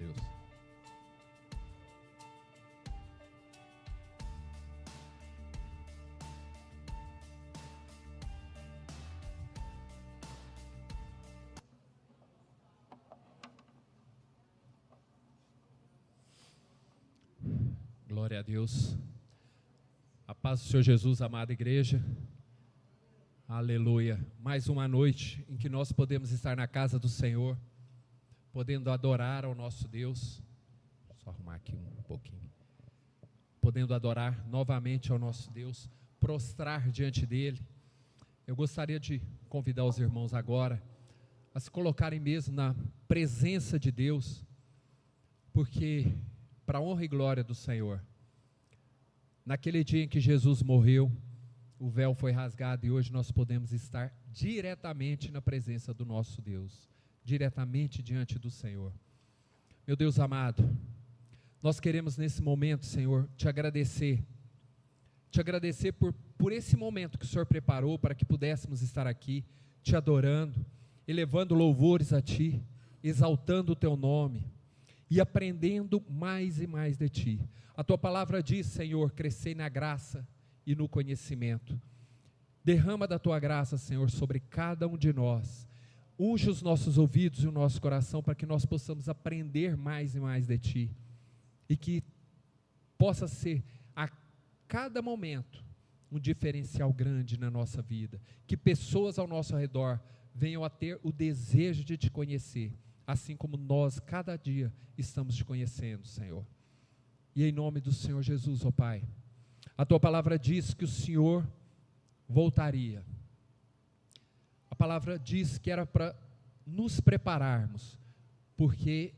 Deus. Glória a Deus. A paz do Senhor Jesus, amada igreja. Aleluia. Mais uma noite em que nós podemos estar na casa do Senhor, podendo adorar ao nosso Deus. Só arrumar aqui um pouquinho. Podendo adorar novamente ao nosso Deus, prostrar diante dele. Eu gostaria de convidar os irmãos agora a se colocarem mesmo na presença de Deus, porque para a honra e glória do Senhor, naquele dia em que Jesus morreu, o véu foi rasgado e hoje nós podemos estar diretamente na presença do nosso Deus, diretamente diante do Senhor. Meu Deus amado, nós queremos nesse momento, Senhor, te agradecer por esse momento que o Senhor preparou para que pudéssemos estar aqui, te adorando, elevando louvores a Ti, exaltando o Teu nome e aprendendo mais e mais de Ti. A Tua palavra diz, Senhor, crescei na graça e no conhecimento. Derrama da Tua graça, Senhor, sobre cada um de nós. Unge os nossos ouvidos e o nosso coração para que nós possamos aprender mais e mais de Ti. E que possa ser a cada momento um diferencial grande na nossa vida. Que pessoas ao nosso redor venham a ter o desejo de Te conhecer, assim como nós cada dia estamos Te conhecendo, Senhor. E em nome do Senhor Jesus, ó Pai, a Tua palavra diz que o Senhor voltaria. A palavra diz que era para nos prepararmos, porque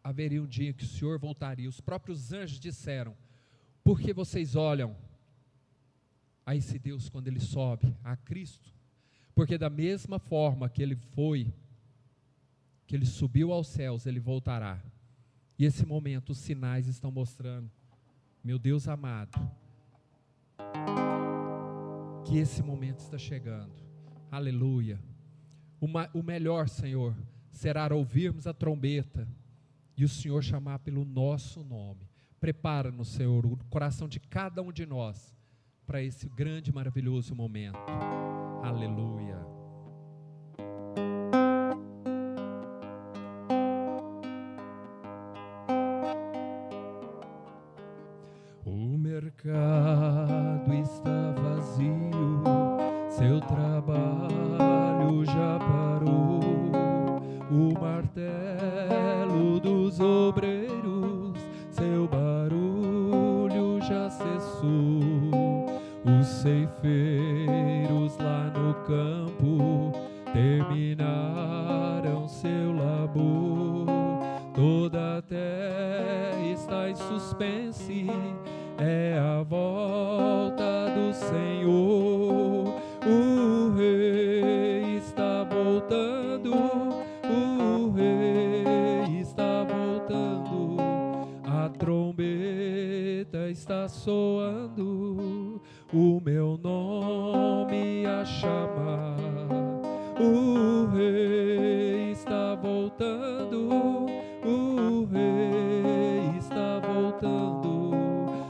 haveria um dia que o Senhor voltaria. Os próprios anjos disseram: por que vocês olham a esse Deus quando Ele sobe, a Cristo? Porque da mesma forma que Ele foi, que Ele subiu aos céus, Ele voltará. E esse momento, os sinais estão mostrando, meu Deus amado, que esse momento está chegando. Aleluia. O melhor, Senhor, será ouvirmos a trombeta e o Senhor chamar pelo nosso nome. Prepara-nos, Senhor, o coração de cada um de nós para esse grande e maravilhoso momento. Aleluia. O mercado está vazio, seu trabalho já parou, o martelo dos obreiros, seu barulho já cessou, os ceifeiros lá no campo terminaram seu labor, toda a terra está em suspense, é a volta do Senhor, o Rei está voltando, o Rei está voltando, a trombeta está soando, o meu nome a chamar, o Rei está voltando, o Rei está voltando,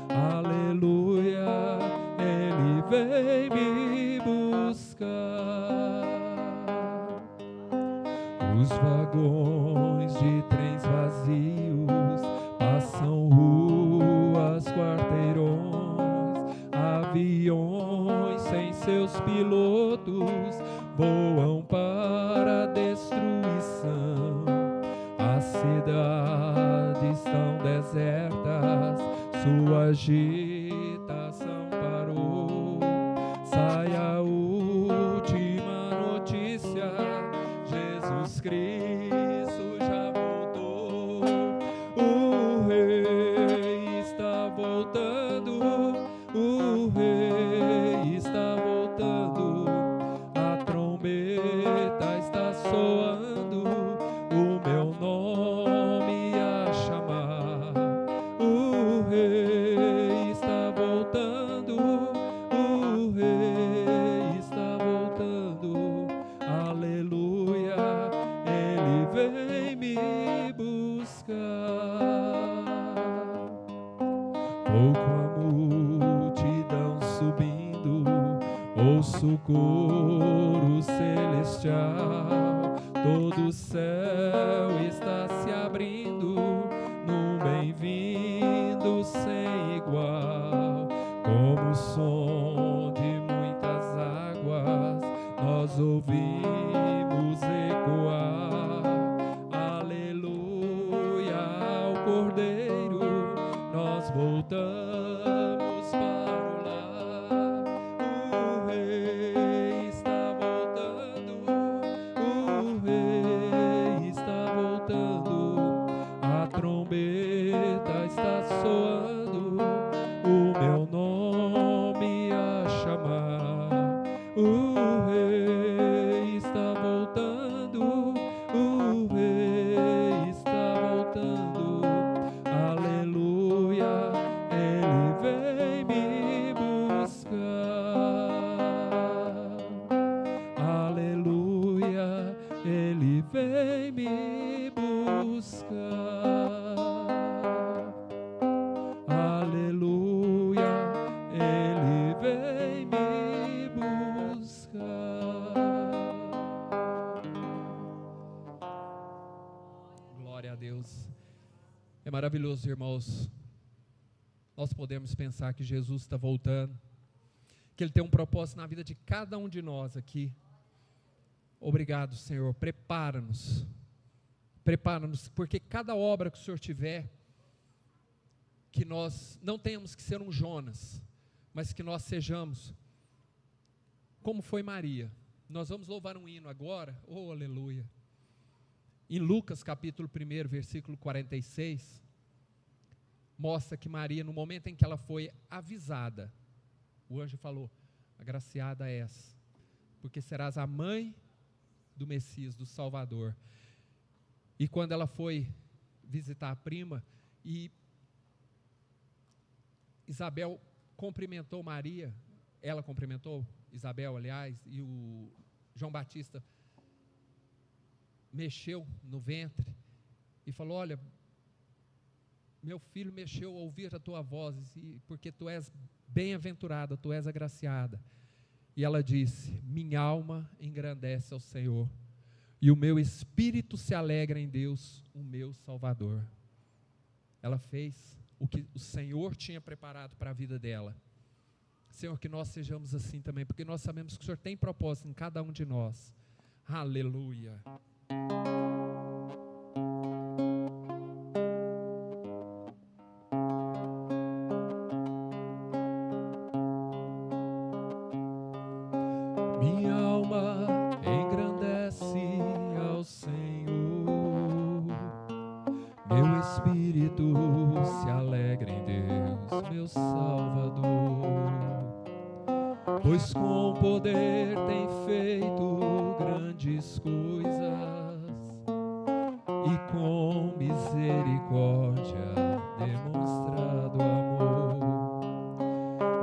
aleluia, Ele vem me buscar. Os vagões de trens vazios passam ruas, quarteirões, aviões sem seus pilotos voam para a destruição. As cidades estão desertas, sua agitação parou. Sai a última notícia: Jesus Cristo já voltou. O Rei está voltando, o Rei está voltando, a trombeta está soando, o meu nome a chamar, o Rei está voltando, o Rei está voltando, aleluia, Ele vem me buscar. ouço o coro celestial, todo o céu está se abrindo num bem-vindo sem igual, como o som de muitas águas nós ouvimos ecoar. Aleluia ao Cordeiro, nós voltamos para o lar. O Rei está voltando, o Rei está voltando, a trombeta está soando, o meu nome a chamar. O Rei está voltando, o Rei está voltando, aleluia, Ele vem me buscar, aleluia, Ele vem me buscar, aleluia, Ele vem me buscar. Glória a Deus. É maravilhoso, irmãos, nós podemos pensar que Jesus está voltando, que Ele tem um propósito na vida de cada um de nós aqui. Obrigado, Senhor, prepara-nos, porque cada obra que o Senhor tiver, que nós não tenhamos que ser um Jonas, mas que nós sejamos como foi Maria. Nós vamos louvar um hino agora, oh aleluia, em Lucas capítulo 1, versículo 46, mostra que Maria, no momento em que ela foi avisada, o anjo falou: agraciada és, porque serás a mãe do Messias, do Salvador. E quando ela foi visitar a prima, e Isabel cumprimentou Maria, ela cumprimentou Isabel, aliás, e o João Batista mexeu no ventre e falou: olha, meu filho mexeu ao ouvir a tua voz, porque tu és bem-aventurada, tu és agraciada. E ela disse: minha alma engrandece ao Senhor, e o meu espírito se alegra em Deus, o meu Salvador. Ela fez o que o Senhor tinha preparado para a vida dela. Senhor, que nós sejamos assim também, porque nós sabemos que o Senhor tem propósito em cada um de nós. Aleluia. Minha alma engrandece ao Senhor, meu espírito se alegra em Deus, meu Salvador, pois com poder tem feito grandes coisas e com misericórdia demonstrado amor.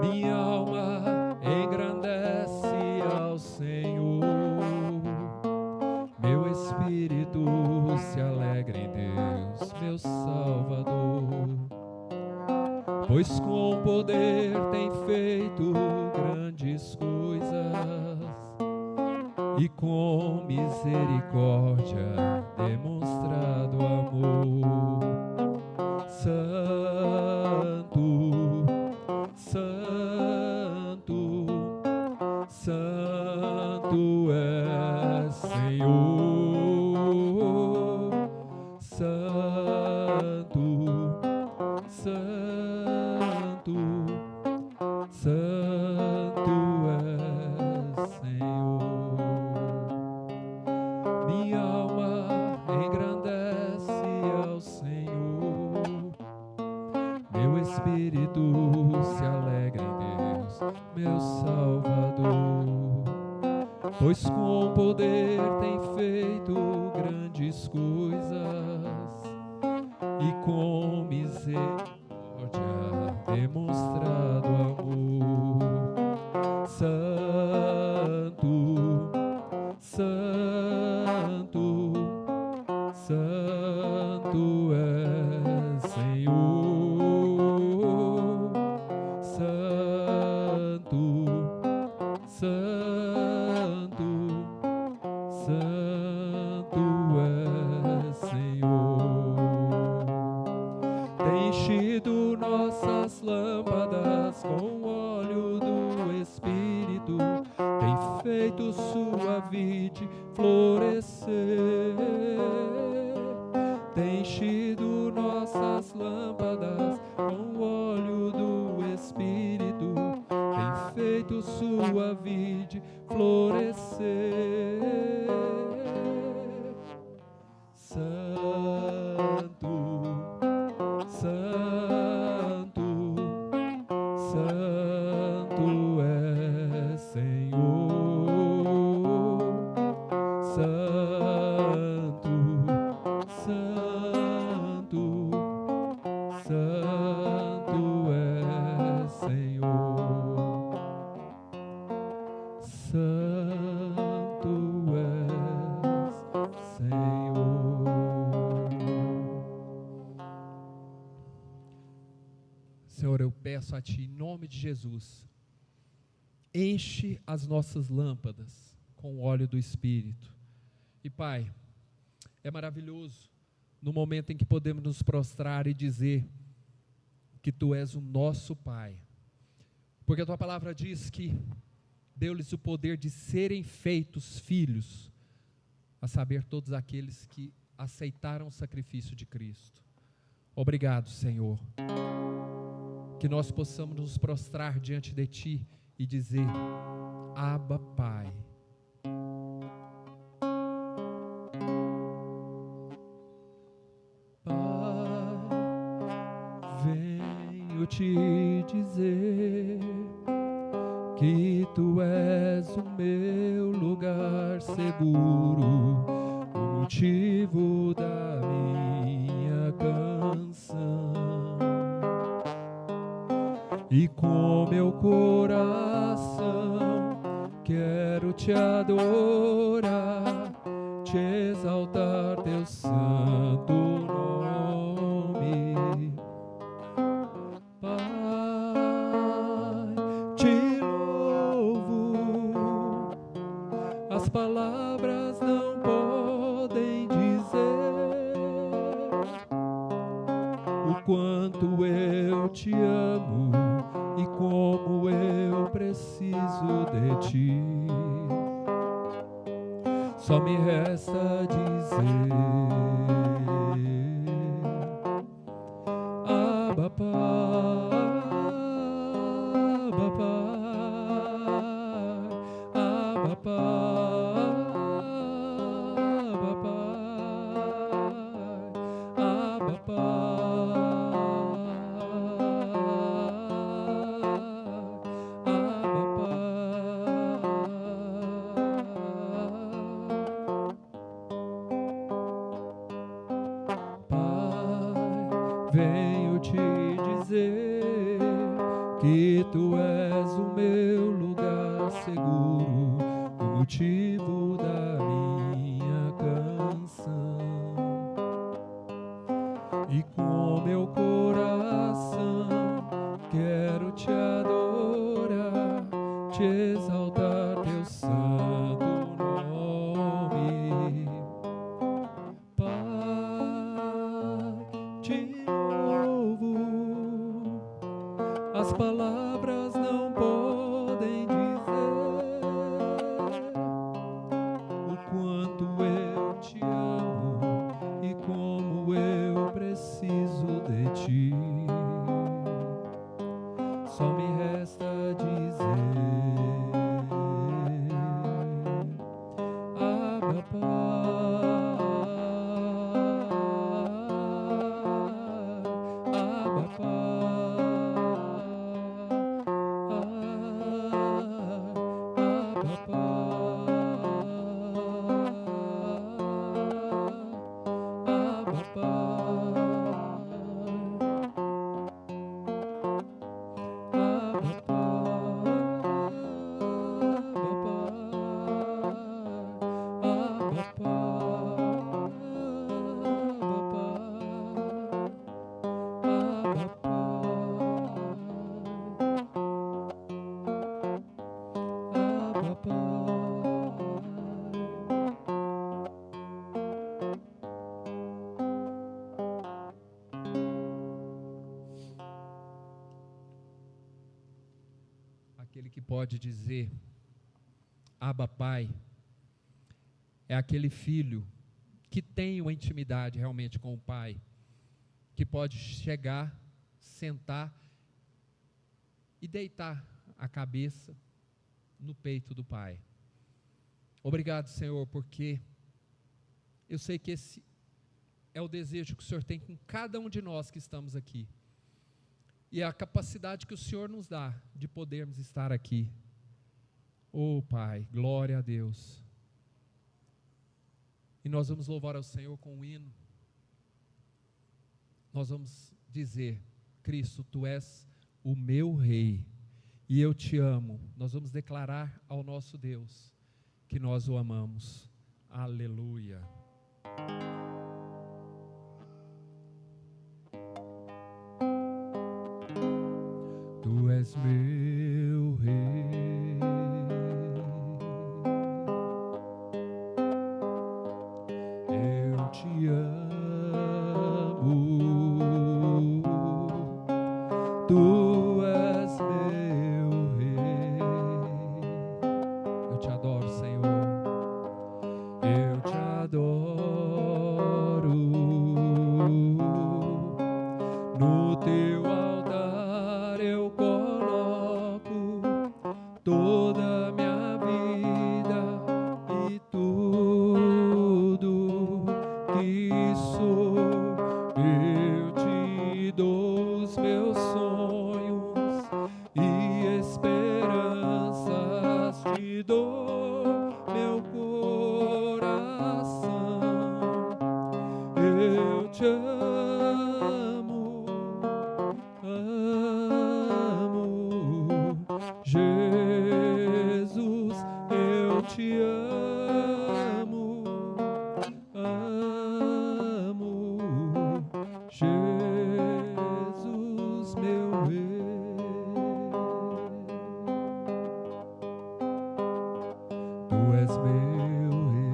Minha alma engrandece ao Senhor, meu espírito se alegra em Deus, meu Salvador, pois com poder tem feito grandes coisas e com misericórdia demonstrado amor. Santo, Santo, Santo é Senhor. Santo, Santo, Santo é Senhor. Minha alma engrandece ao Senhor, meu espírito se alegra em Deus, meu Salvador, pois com poder tem feito grandes coisas e com misericórdia demonstrado amor. Santo, Santo, Santo é Senhor. Santo, Santo. feito sua vide florescer, tem enchido nossas lâmpadas com o óleo do Espírito, tem feito sua vide florescer. Santo, Santo, Santo é Senhor. Santo, Santo, Santo é Senhor. Santo és, Senhor. Senhor, eu peço a Ti, em nome de Jesus, enche as nossas lâmpadas com o óleo do Espírito. E Pai, é maravilhoso no momento em que podemos nos prostrar e dizer que Tu és o nosso Pai, porque a Tua palavra diz que deu-lhes o poder de serem feitos filhos, a saber, todos aqueles que aceitaram o sacrifício de Cristo. Obrigado, Senhor, que nós possamos nos prostrar diante de Ti e dizer: Abba, Pai. Venho te dizer que Tu és o meu lugar seguro, o motivo da minha canção. E com meu coração quero Te adorar, Te exaltar, Teu santo nome. Pai, Te louvo, as palavras não podem dizer o quanto eu Te amo e como eu preciso de Ti. Só me resta dizer: Abba, Pai, Abba, Pai, Abba, Pai, Abba, Pai, Abba, venho te dizer que Tu és o meu lugar seguro, o motivo da minha canção. E com meu coração quero Te adorar, Te exaltar, Teu santo nome. Pai, Te louvo, as palavras não podem dizer o quanto eu Te amo e como eu preciso de Ti. Só me resta dizer: Abba, Pai, Abba, Pai, Abba, Pai, Abba, aquele que pode dizer: Abba Pai, é aquele filho que tem uma intimidade realmente com o Pai, que pode chegar, sentar e deitar a cabeça no peito do Pai. Obrigado, Senhor, porque eu sei que esse é o desejo que o Senhor tem com cada um de nós que estamos aqui, e é a capacidade que o Senhor nos dá de podermos estar aqui. Oh Pai, glória a Deus. E nós vamos louvar ao Senhor com um hino. Nós vamos dizer: Cristo, Tu és o meu Rei, e eu te amo. Nós vamos declarar ao nosso Deus que nós o amamos. Aleluia. Tu és meu Rei, eu te amo, Tu és meu Rei, eu te adoro, Senhor, eu te adoro, no Teu altar eu coloco toda a minha vida e tudo que sou. Eu te dou os meus sonhos e esperanças, te dou meu coração. Eu te amo, Jesus, eu te amo, Jesus, meu Rei. Tu és meu Rei,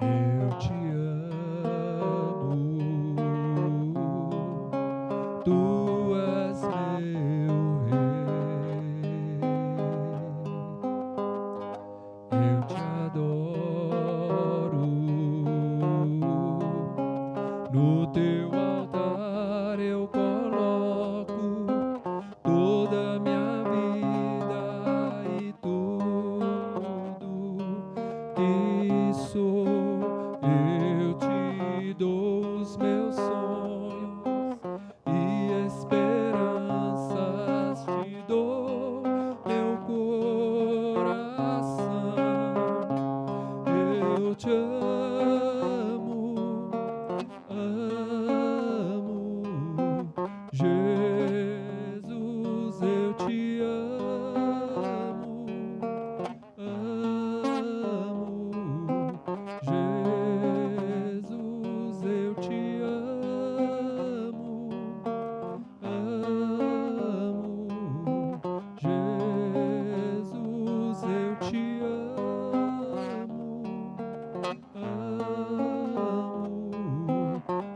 eu te amo, Tu és meu Rei, eu te adoro, no Teu altar eu coloco toda a minha vida e tudo que sou. Eu te dou os meus sonhos e esperanças, te dou meu coração. Eu te amo, Jesus, eu te amo, Jesus, eu te amo, Jesus, eu te amo,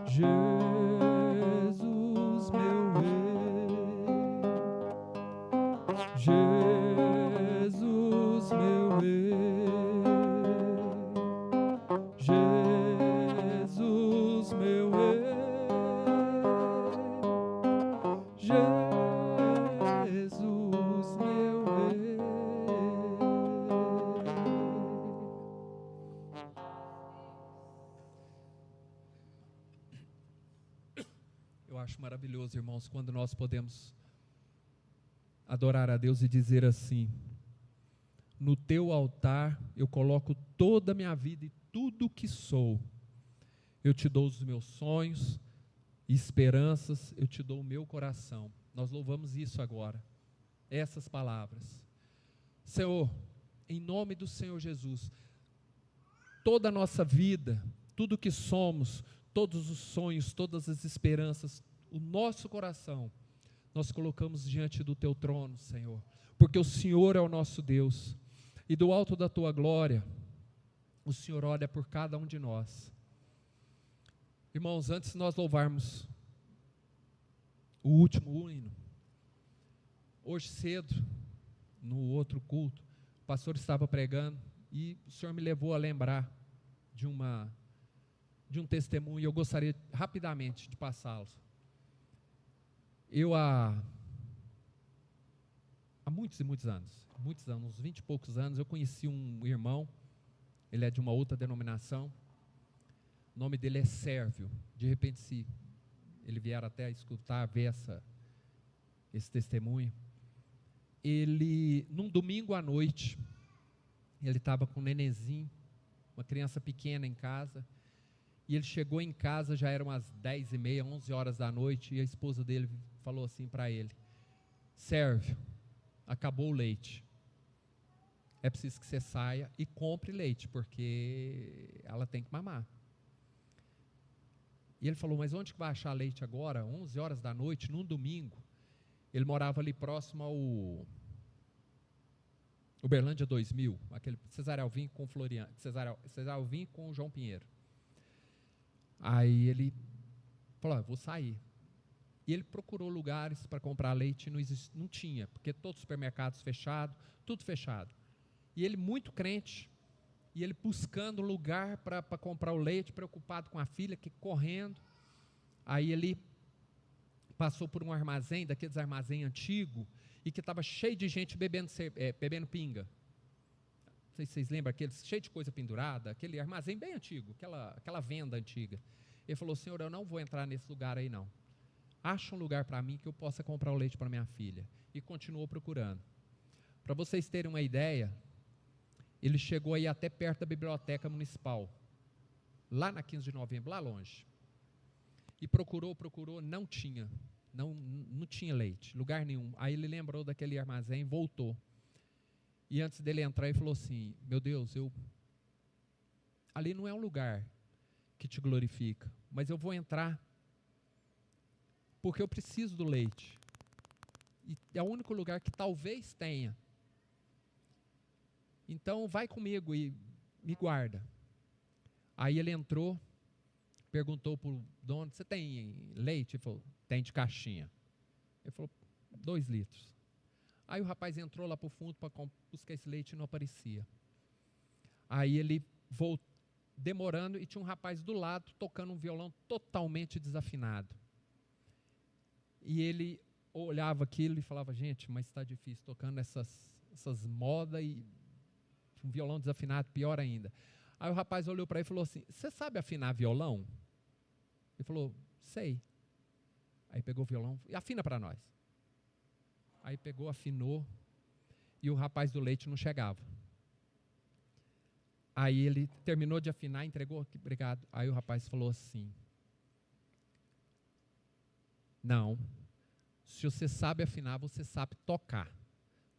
Jesus, meu Rei, Jesus, meu Rei, Jesus, meu Rei, Jesus, meu Rei. Eu acho maravilhoso, irmãos, quando nós podemos adorar a Deus e dizer assim: no Teu altar eu coloco toda a minha vida e tudo o que sou. Eu te dou os meus sonhos e esperanças, eu te dou o meu coração. Nós louvamos isso agora, essas palavras. Senhor, em nome do Senhor Jesus, toda a nossa vida, tudo o que somos, todos os sonhos, todas as esperanças, o nosso coração, nós colocamos diante do Teu trono, Senhor, porque o Senhor é o nosso Deus, e do alto da Tua glória, o Senhor olha por cada um de nós. Irmãos, antes de nós louvarmos o último hino, Hoje cedo, no outro culto, o pastor estava pregando e o Senhor me levou a lembrar de um testemunho, e eu gostaria rapidamente de passá-lo. Eu há muitos e muitos anos, uns 20 e poucos anos, eu conheci um irmão, ele é de uma outra denominação, o nome dele é Sérvio. De repente, se ele vier até a escutar, ver esse testemunho, ele, num domingo à noite, ele estava com um nenenzinho, uma criança pequena em casa, e ele chegou em casa, já eram umas 10h30, 11 horas da noite, e a esposa dele falou assim para ele: Sérvio, acabou o leite, é preciso que você saia e compre leite, porque ela tem que mamar. E ele falou: mas onde que vai achar leite agora, 11 horas da noite, num domingo? Ele morava ali próximo ao Uberlândia 2000, aquele Cesar Alvim com Floriano, Cesar Alvim com João Pinheiro. Aí ele falou: vou sair. E ele procurou lugares para comprar leite, não tinha, porque todos os supermercados fechados, tudo fechado. E ele muito crente, e ele buscando lugar para comprar o leite, preocupado com a filha, que correndo. Aí ele passou por um armazém, daqueles armazém antigo, e que estava cheio de gente bebendo pinga. Não sei se vocês lembram, aqueles cheio de coisa pendurada, aquele armazém bem antigo, aquela venda antiga. Ele falou: Senhor, eu não vou entrar nesse lugar aí não. Acha um lugar para mim que eu possa comprar o leite para minha filha. E continuou procurando. Para vocês terem uma ideia, ele chegou aí até perto da biblioteca municipal, lá na 15 de novembro, lá longe. E procurou, não tinha leite, lugar nenhum. Aí ele lembrou daquele armazém, voltou. E antes dele entrar, ele falou assim: meu Deus, ali não é um lugar que te glorifica, mas eu vou entrar, porque eu preciso do leite. E é o único lugar que talvez tenha. Então vai comigo e me guarda. Aí ele entrou, perguntou para o dono: você tem leite? Ele falou: tem, de caixinha. Ele falou: 2 litros. Aí o rapaz entrou lá para o fundo para buscar esse leite e não aparecia. Aí ele voltou, demorando, e tinha um rapaz do lado tocando um violão totalmente desafinado. E ele olhava aquilo e falava: gente, mas está difícil, tocando essas modas e um violão desafinado, pior ainda. Aí o rapaz olhou para ele e falou assim: você sabe afinar violão? Ele falou: sei. Aí pegou o violão e afina para nós. Aí pegou, afinou, e o rapaz do leite não chegava. Aí ele terminou de afinar, entregou, obrigado. Aí o rapaz falou assim: não, se você sabe afinar, você sabe tocar.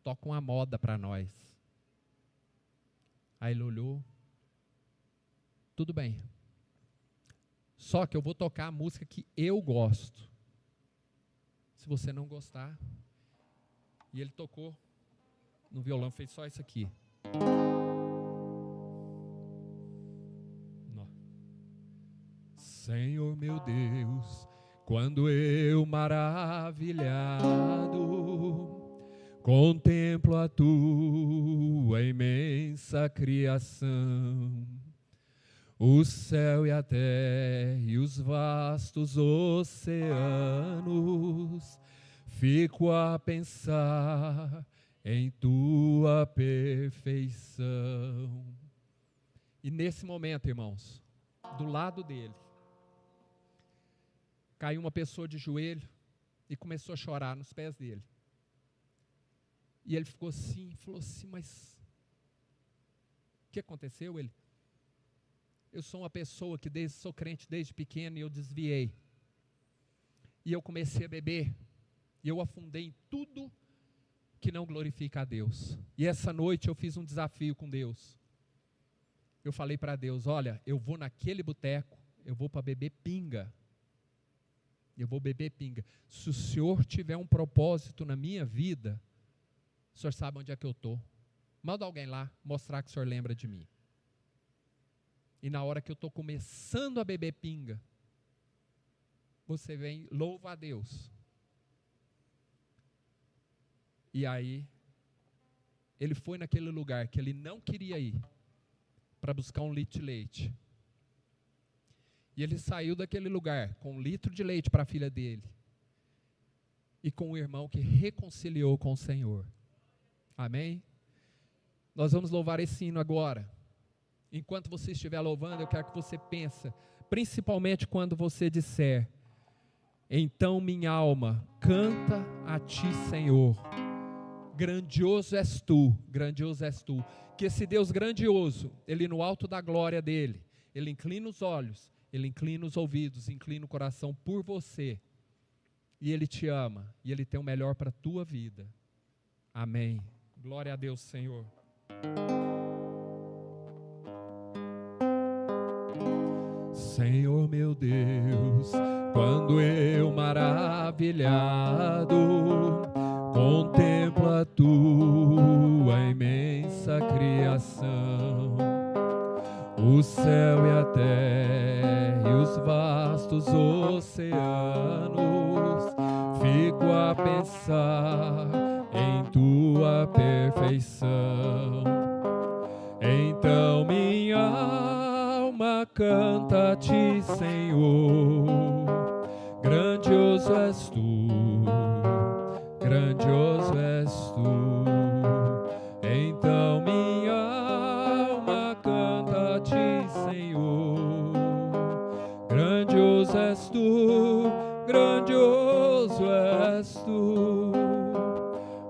Toca uma moda para nós. Aí ele olhou: tudo bem, só que eu vou tocar a música que eu gosto. Se você não gostar. E ele tocou no violão, fez só isso aqui. Senhor meu Deus, quando eu maravilhado contemplo a tua imensa criação, o céu e a terra e os vastos oceanos, fico a pensar em tua perfeição. E nesse momento, irmãos, do lado dele, caiu uma pessoa de joelho e começou a chorar nos pés dele. E ele ficou assim, falou assim: mas o que aconteceu? Ele: eu sou uma pessoa que sou crente desde pequeno e eu desviei. E eu comecei a beber. E eu afundei em tudo que não glorifica a Deus. E essa noite eu fiz um desafio com Deus. Eu falei para Deus: olha, eu vou naquele boteco, eu vou para beber pinga. Eu vou beber pinga. Se o Senhor tiver um propósito na minha vida, o Senhor sabe onde é que eu estou. Manda alguém lá mostrar que o Senhor lembra de mim. E na hora que eu estou começando a beber pinga, você vem, louva a Deus. E aí, ele foi naquele lugar que ele não queria ir, para buscar um litro de leite. E ele saiu daquele lugar com 1 litro de leite para a filha dele. E com o irmão que reconciliou com o Senhor. Amém? Nós vamos louvar esse hino agora. Enquanto você estiver louvando, eu quero que você pense, principalmente quando você disser: então minha alma canta a ti, Senhor. Grandioso és tu, grandioso és tu. Que esse Deus grandioso, Ele no alto da glória dEle, Ele inclina os olhos, Ele inclina os ouvidos, inclina o coração por você. E Ele te ama, e Ele tem o melhor para a tua vida. Amém. Glória a Deus, Senhor. Senhor meu Deus, quando eu maravilhado contemplo a tua imensa criação, o céu e a terra e os vastos oceanos, fico a pensar em tua perfeição. Então minha alma canta a ti, Senhor. Grandioso és tu, grandioso és tu. Então minha alma canta a ti, Senhor. Grandioso és tu, grandioso és tu.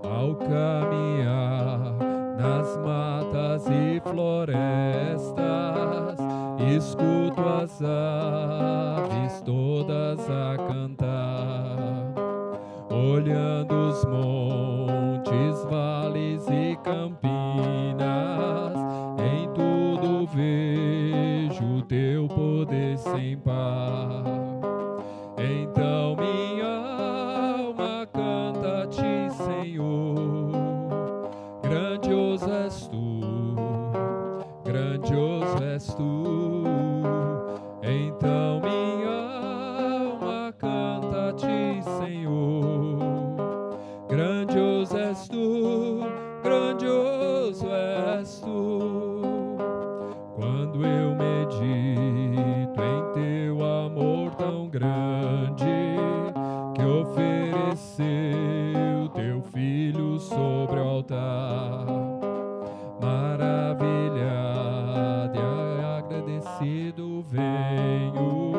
Ao caminhar nas matas e florestas, escuto as aves todas a cantar, olhando os montes, vales e campinas, em tudo vejo o teu poder sem par. Então minha alma canta a ti, Senhor. Grandioso és tu, grandioso és tu. Então minha alma canta a ti, Senhor. Grandioso és tu, grandioso és tu. Quando eu medito em teu amor tão grande, que ofereceu teu filho sobre o altar, maravilhado e agradecido venho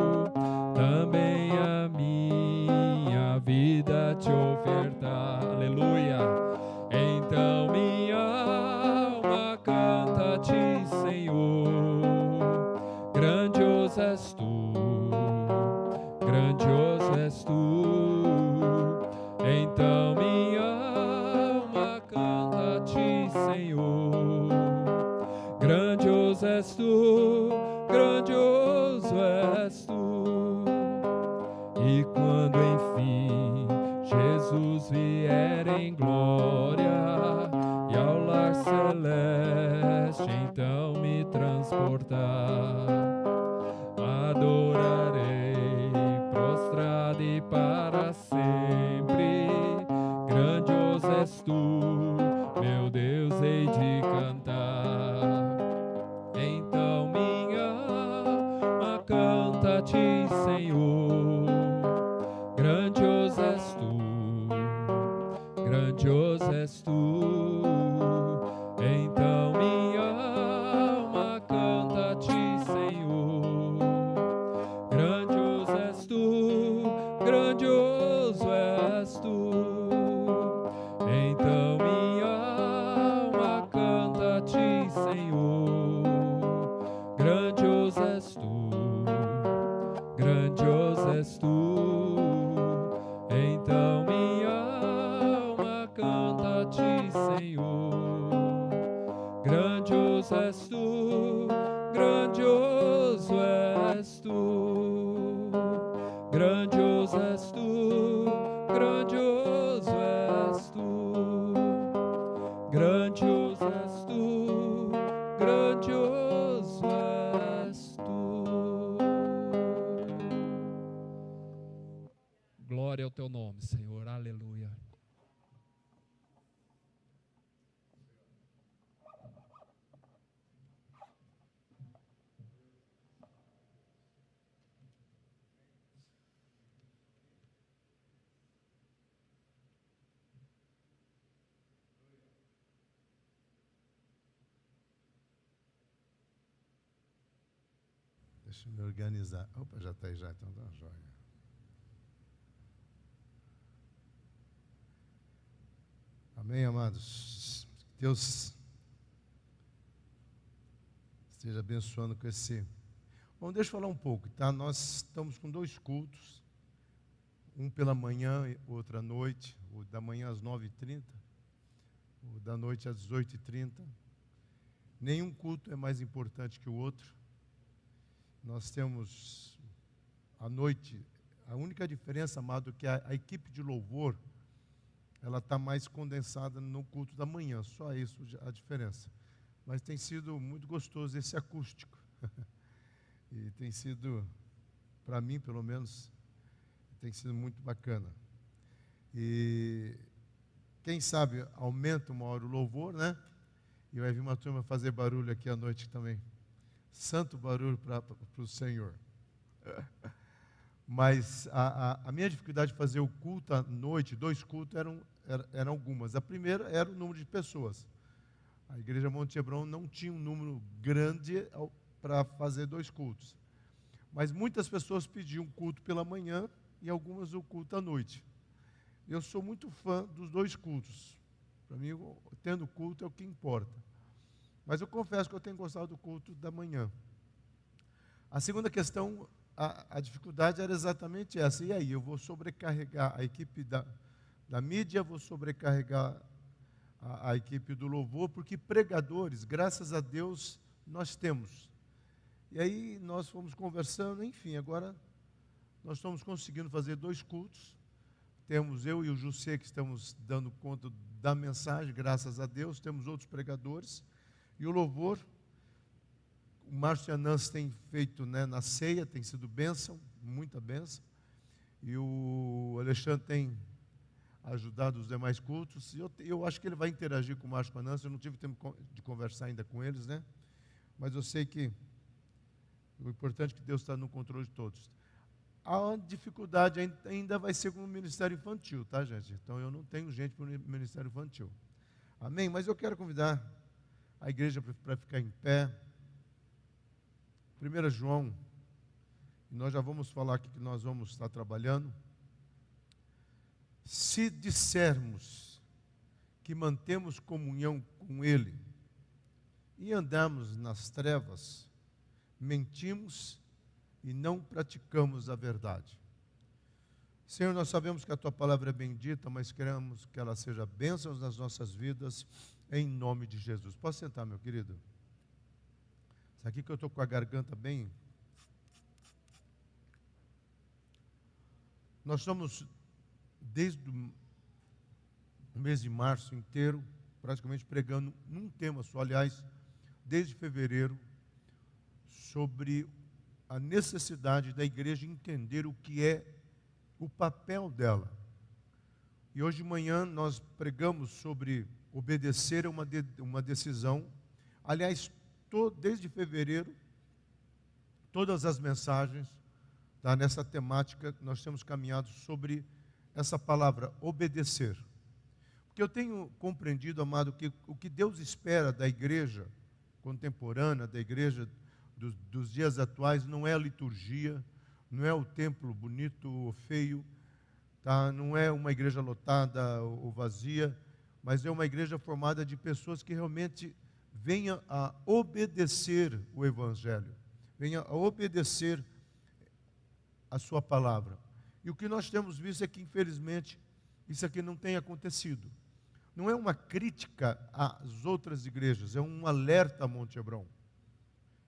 também a minha vida te ofertar. Aleluia. Então minha alma canta a ti, Senhor. Grandioso és tu, grandioso és tu. Então minha alma canta a ti, Senhor. Grandioso és tu, grandioso és tu. E quando enfim Jesus vier em glória e ao lar celeste então me transportar, adorarei prostrado e para sempre. Grandioso és tu, meu Deus, hei de cantar. Então minha alma canta a ti, Senhor. Grandioso és tu, grandioso és tu. Então minha alma canta a ti, Senhor. Grandioso és tu, grandioso és tu. Então minha alma canta a ti, Senhor. Grandioso és tu, grandioso és tu. Então minha alma canta a ti, Senhor. Grandioso és tu, grandioso és tu. Grandioso és tu, grandioso és tu. Grandioso és tu, grandioso és tu. Glória ao teu nome, Senhor. Aleluia. Deixa eu me organizar. Opa, já está aí já, então tá uma joia. Amém, amados? Deus esteja abençoando com esse... Bom, deixa eu falar um pouco, tá? Nós estamos com 2 cultos, um pela manhã, outro à noite, o da manhã às 9h30, o da noite às 18h30. Nenhum culto é mais importante que o outro. Nós temos à noite, a única diferença, amado, é que a equipe de louvor, ela está mais condensada no culto da manhã, só isso a diferença. Mas tem sido muito gostoso esse acústico. E tem sido, para mim pelo menos, tem sido muito bacana. E quem sabe aumenta uma hora o louvor, né? E vai vir uma turma fazer barulho aqui à noite também. Santo barulho para o Senhor. Mas a minha dificuldade de fazer o culto à noite, 2 cultos, eram algumas. A primeira era o número de pessoas. A igreja Monte Hebron não tinha um número grande para fazer 2 cultos. Mas muitas pessoas pediam culto pela manhã e algumas o culto à noite. Eu sou muito fã dos 2 cultos. Para mim, tendo culto é o que importa. Mas eu confesso que eu tenho gostado do culto da manhã. A segunda questão, a dificuldade era exatamente essa. E aí, eu vou sobrecarregar a equipe da mídia, vou sobrecarregar a equipe do louvor, porque pregadores, graças a Deus, nós temos. E aí nós fomos conversando, enfim, agora nós estamos conseguindo fazer 2 cultos. Temos eu e o José que estamos dando conta da mensagem, graças a Deus. Temos outros pregadores. E o louvor, o Márcio Anans tem feito, né, na ceia, tem sido bênção, muita bênção. E o Alexandre tem ajudado os demais cultos. Eu acho que ele vai interagir com o Márcio Anans. Eu não tive tempo de conversar ainda com eles, né? Mas eu sei que o importante é que Deus está no controle de todos. A dificuldade ainda vai ser com o ministério infantil, tá, gente? Então eu não tenho gente para o ministério infantil. Amém? Mas eu quero convidar a igreja para ficar em pé. 1 João, e nós já vamos falar aqui que nós vamos estar trabalhando. Se dissermos que mantemos comunhão com Ele e andamos nas trevas, mentimos e não praticamos a verdade. Senhor, nós sabemos que a Tua palavra é bendita, mas queremos que ela seja bênção nas nossas vidas, em nome de Jesus. Pode sentar, meu querido. Isso aqui que eu estou com a garganta bem... Nós estamos, desde o mês de março inteiro, praticamente pregando num tema só, aliás, desde fevereiro, sobre a necessidade da igreja entender o que é o papel dela. E hoje de manhã nós pregamos sobre obedecer a uma decisão. Aliás, desde fevereiro, todas as mensagens nessa temática, nós temos caminhado sobre essa palavra, obedecer. Porque eu tenho compreendido, amado, que o que Deus espera da igreja contemporânea, da igreja dos dias atuais, não é a liturgia, não é o templo bonito ou feio, tá? Não é uma igreja lotada ou vazia, mas é uma igreja formada de pessoas que realmente venham a obedecer o Evangelho, venham a obedecer a sua palavra. E o que nós temos visto é que, infelizmente, isso aqui não tem acontecido. Não é uma crítica às outras igrejas, é um alerta a Monte Hebron.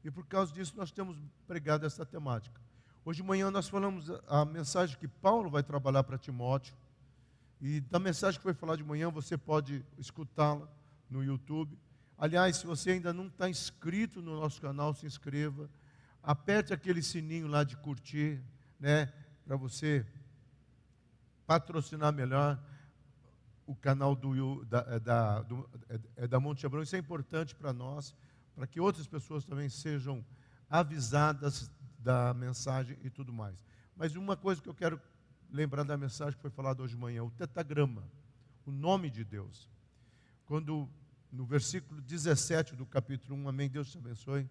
E por causa disso nós temos pregado essa temática. Hoje de manhã nós falamos a mensagem que Paulo vai trabalhar para Timóteo. E da mensagem que foi falada de manhã, você pode escutá-la no YouTube. Aliás, se você ainda não está inscrito no nosso canal, se inscreva. Aperte aquele sininho lá de curtir, né, para você patrocinar melhor o canal da Monte Hebron. Isso é importante para nós, para que outras pessoas também sejam avisadas da mensagem e tudo mais. Mas uma coisa que eu quero lembrar da mensagem que foi falada hoje de manhã, o tetagrama, o nome de Deus. Quando no versículo 17 do capítulo 1, amém, Deus te abençoe,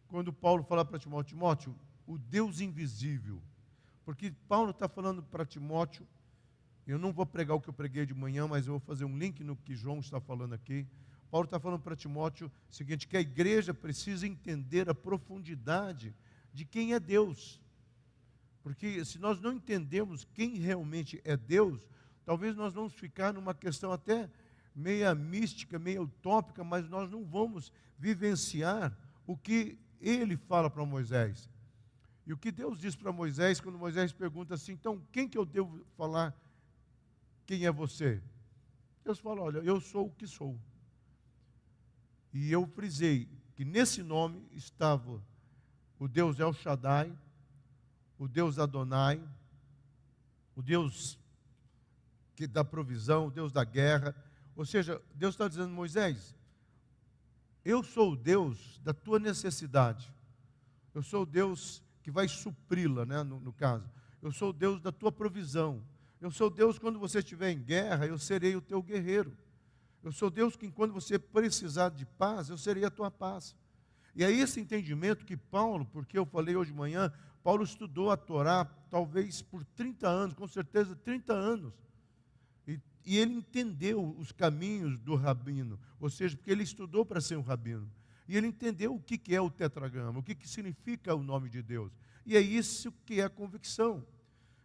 quando Paulo fala para Timóteo, Timóteo, o Deus invisível. Porque Paulo está falando para Timóteo, eu não vou pregar o que eu preguei de manhã, mas eu vou fazer um link no que João está falando aqui. Paulo está falando para Timóteo o seguinte, que a igreja precisa entender a profundidade de quem é Deus. Porque se nós não entendemos quem realmente é Deus, talvez nós vamos ficar numa questão até meia mística, meia utópica, mas nós não vamos vivenciar o que ele fala para Moisés. E o que Deus diz para Moisés, quando Moisés pergunta assim, então, quem que eu devo falar, quem é você? Deus fala, olha, eu sou o que sou. E eu frisei que nesse nome estava o Deus El Shaddai, o Deus Adonai, o Deus que dá provisão, o Deus da guerra. Ou seja, Deus está dizendo, Moisés, eu sou o Deus da tua necessidade. Eu sou o Deus que vai supri-la, né, no caso. Eu sou o Deus da tua provisão. Eu sou Deus, quando você estiver em guerra, eu serei o teu guerreiro. Eu sou Deus que, quando você precisar de paz, eu serei a tua paz. E é esse entendimento que Paulo, porque eu falei hoje de manhã, Paulo estudou a Torá, talvez por 30 anos, com certeza 30 anos. E ele entendeu os caminhos do rabino, ou seja, porque ele estudou para ser um rabino. E ele entendeu o que é o tetragrama, o que significa o nome de Deus. E é isso que é a convicção.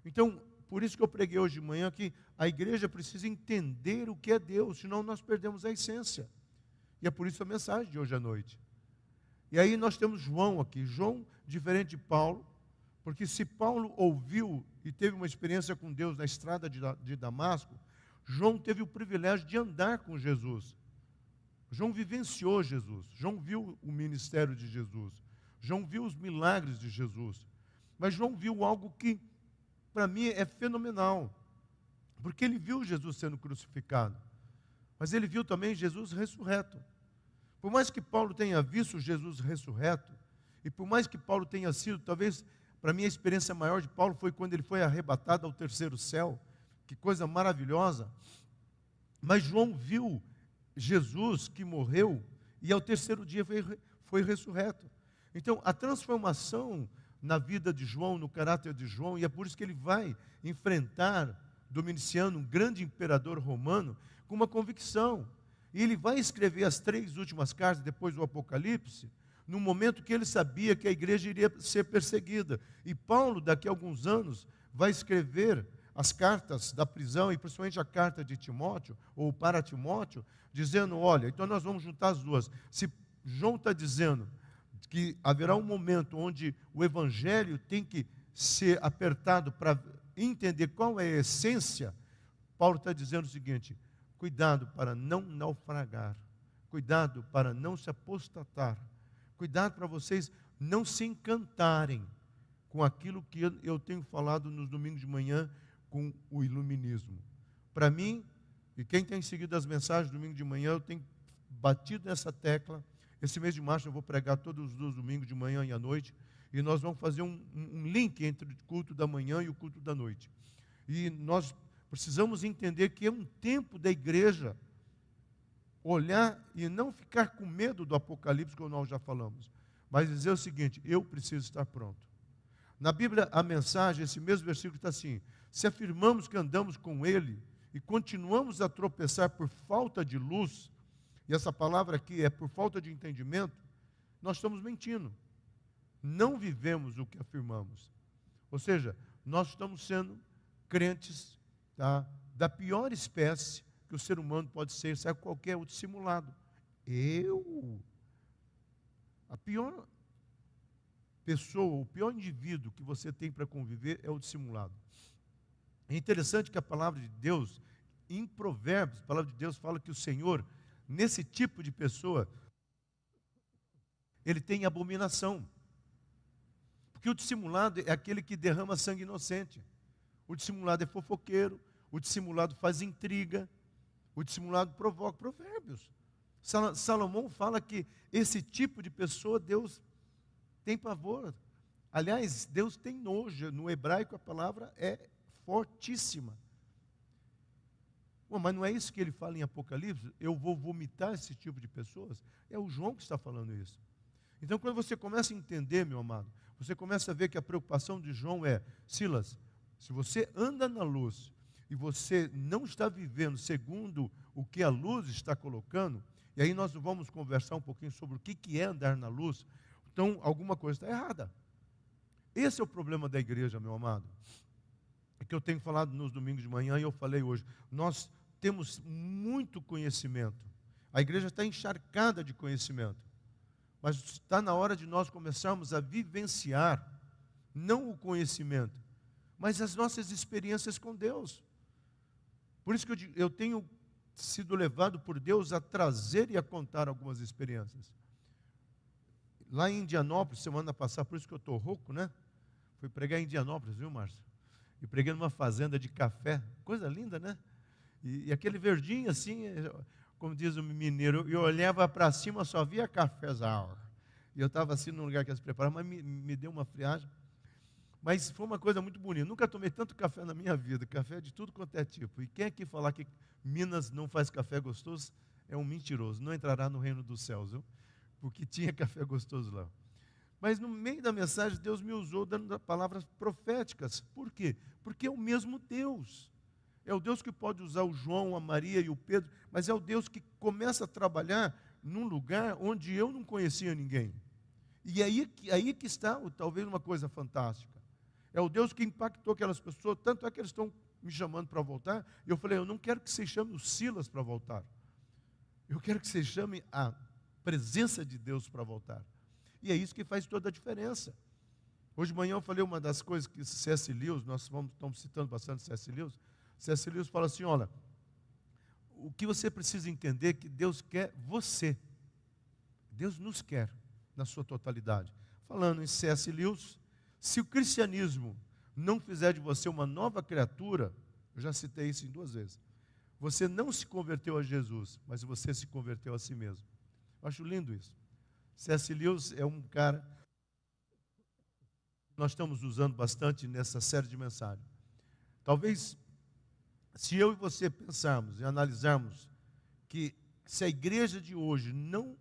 Então, por isso que eu preguei hoje de manhã que a igreja precisa entender o que é Deus, senão nós perdemos a essência. E é por isso a mensagem de hoje à noite. E aí nós temos João aqui. João, diferente de Paulo, porque se Paulo ouviu e teve uma experiência com Deus na estrada de Damasco, João teve o privilégio de andar com Jesus. João vivenciou Jesus. João viu o ministério de Jesus. João viu os milagres de Jesus. Mas João viu algo que, para mim, é fenomenal. Porque ele viu Jesus sendo crucificado. Mas ele viu também Jesus ressurreto. Por mais que Paulo tenha visto Jesus ressurreto, e por mais que Paulo tenha sido, talvez, para mim, a experiência maior de Paulo foi quando ele foi arrebatado ao terceiro céu. Que coisa maravilhosa. Mas João viu Jesus que morreu e ao terceiro dia foi ressurreto. Então, a transformação na vida de João, no caráter de João, e é por isso que ele vai enfrentar Domiciano, um grande imperador romano, com uma convicção. E ele vai escrever as 3 últimas cartas, depois do Apocalipse, no momento que ele sabia que a igreja iria ser perseguida. E Paulo, daqui a alguns anos, vai escrever as cartas da prisão, e principalmente a carta de Timóteo, ou para Timóteo, dizendo, olha, então nós vamos juntar as duas. Se João está dizendo que haverá um momento onde o evangelho tem que ser apertado para entender qual é a essência, Paulo está dizendo o seguinte, cuidado para não naufragar, cuidado para não se apostatar, cuidado para vocês não se encantarem com aquilo que eu tenho falado nos domingos de manhã, com o iluminismo. Para mim, e quem tem seguido as mensagens do domingo de manhã, eu tenho batido nessa tecla. Esse mês de março eu vou pregar todos os domingos de manhã e à noite, e nós vamos fazer um link entre o culto da manhã e o culto da noite. E nós precisamos entender que é um tempo da igreja olhar e não ficar com medo do Apocalipse, como nós já falamos, mas dizer o seguinte, eu preciso estar pronto. Na Bíblia, a mensagem, esse mesmo versículo está assim, se afirmamos que andamos com Ele e continuamos a tropeçar por falta de luz, e essa palavra aqui é por falta de entendimento, nós estamos mentindo. Não vivemos o que afirmamos. Ou seja, nós estamos sendo crentes, tá, da pior espécie que o ser humano pode ser, sabe qualquer o dissimulado. A pior pessoa, o pior indivíduo que você tem para conviver é o dissimulado. É interessante que a palavra de Deus, em Provérbios, a palavra de Deus fala que o Senhor, nesse tipo de pessoa, ele tem abominação. Porque o dissimulado é aquele que derrama sangue inocente. O dissimulado é fofoqueiro, o dissimulado faz intriga, o dissimulado provoca. Provérbios. Salomão fala que esse tipo de pessoa Deus tem pavor. Aliás, Deus tem nojo. No hebraico a palavra é fortíssima. Mas não é isso que ele fala em Apocalipse? Eu vou vomitar esse tipo de pessoas? É o João que está falando isso. Então, quando você começa a entender, meu amado, você começa a ver que a preocupação de João é: Silas, se você anda na luz e você não está vivendo segundo o que a luz está colocando, e aí nós vamos conversar um pouquinho sobre o que é andar na luz, então alguma coisa está errada. Esse é o problema da igreja, meu amado. É que eu tenho falado nos domingos de manhã e eu falei hoje. Nós temos muito conhecimento. A igreja está encharcada de conhecimento. Mas está na hora de nós começarmos a vivenciar, não o conhecimento, mas as nossas experiências com Deus. Por isso que eu tenho sido levado por Deus a trazer e a contar algumas experiências. Lá em Indianópolis, semana passada, por isso que eu estou rouco, né? Fui pregar em Indianópolis, viu, Márcio? E preguei numa fazenda de café, coisa linda, né? E aquele verdinho assim, como diz o mineiro, eu olhava para cima, só via cafezal. E eu estava assim num lugar que eles prepararam, mas me deu uma friagem. Mas foi uma coisa muito bonita. Nunca tomei tanto café na minha vida, café de tudo quanto é tipo. E quem aqui falar que Minas não faz café gostoso é um mentiroso, não entrará no reino dos céus, viu? Porque tinha café gostoso lá. Mas no meio da mensagem, Deus me usou dando palavras proféticas. Por quê? Porque é o mesmo Deus. É o Deus que pode usar o João, a Maria e o Pedro, mas é o Deus que começa a trabalhar num lugar onde eu não conhecia ninguém. E aí que está talvez uma coisa fantástica. É o Deus que impactou aquelas pessoas, tanto é que eles estão me chamando para voltar. E eu falei, eu não quero que vocês chamem o Silas para voltar. Eu quero que vocês chamem a presença de Deus para voltar. E é isso que faz toda a diferença. Hoje de manhã eu falei uma das coisas que C.S. Lewis, estamos citando bastante C.S. Lewis. C.S. Lewis fala assim, olha, o que você precisa entender é que Deus quer você. Deus nos quer na sua totalidade. Falando em C.S. Lewis, se o cristianismo não fizer de você uma nova criatura, eu já citei isso em 2 vezes, você não se converteu a Jesus, mas você se converteu a si mesmo. Eu acho lindo isso. C.S. Lewis é um cara que nós estamos usando bastante nessa série de mensagens. Talvez, se eu e você pensarmos e analisarmos que se a igreja de hoje não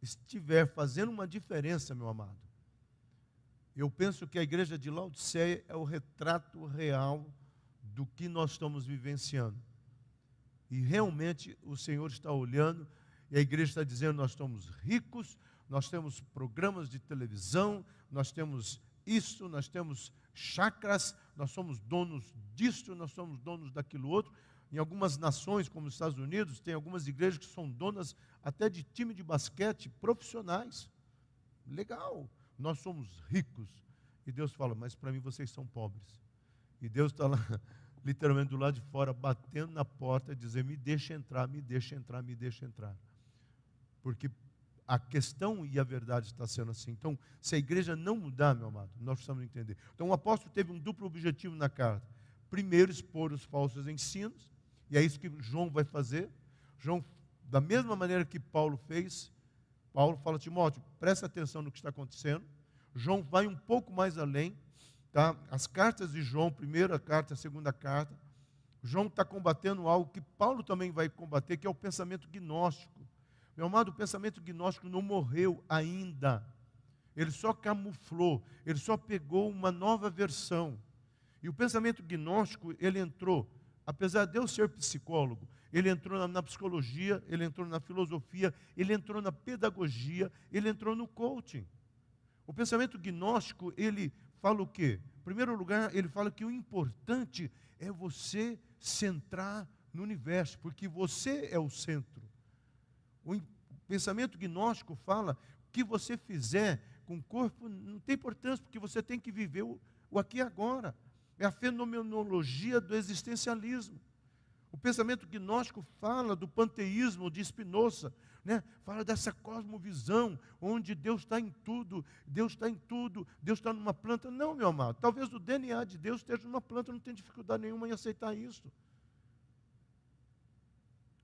estiver fazendo uma diferença, meu amado, eu penso que a igreja de Laodiceia é o retrato real do que nós estamos vivenciando. E realmente o Senhor está olhando e a igreja está dizendo, nós estamos ricos, nós temos programas de televisão, nós temos isso, nós temos chacras, nós somos donos disto, nós somos donos daquilo outro. Em algumas nações, como os Estados Unidos, tem algumas igrejas que são donas até de time de basquete profissionais. Legal, nós somos ricos. E Deus fala, mas para mim vocês são pobres. E Deus está lá, literalmente do lado de fora, batendo na porta, dizendo, me deixa entrar, me deixa entrar, me deixa entrar. Porque a questão e a verdade está sendo assim. Então, se a igreja não mudar, meu amado, nós precisamos entender. Então, o apóstolo teve um duplo objetivo na carta. Primeiro, expor os falsos ensinos, e é isso que João vai fazer. João, da mesma maneira que Paulo fez, Paulo fala, Timóteo, presta atenção no que está acontecendo. João vai um pouco mais além, tá? As cartas de João, primeira carta, segunda carta, João está combatendo algo que Paulo também vai combater, que é o pensamento gnóstico. Meu amado, o pensamento gnóstico não morreu ainda. Ele só camuflou, ele só pegou uma nova versão. E o pensamento gnóstico, ele entrou, apesar de eu ser psicólogo, ele entrou na psicologia, ele entrou na filosofia, ele entrou na pedagogia, ele entrou no coaching. O pensamento gnóstico, ele fala o quê? Em primeiro lugar, ele fala que o importante é você centrar no universo, porque você é o centro. O pensamento gnóstico fala que o que você fizer com o corpo não tem importância, porque você tem que viver o aqui e agora. É a fenomenologia do existencialismo. O pensamento gnóstico fala do panteísmo de Spinoza, né? Fala dessa cosmovisão, onde Deus está em tudo, Deus está em tudo, Deus está numa planta. Não, meu amado, talvez o DNA de Deus esteja numa planta, não tem dificuldade nenhuma em aceitar isso.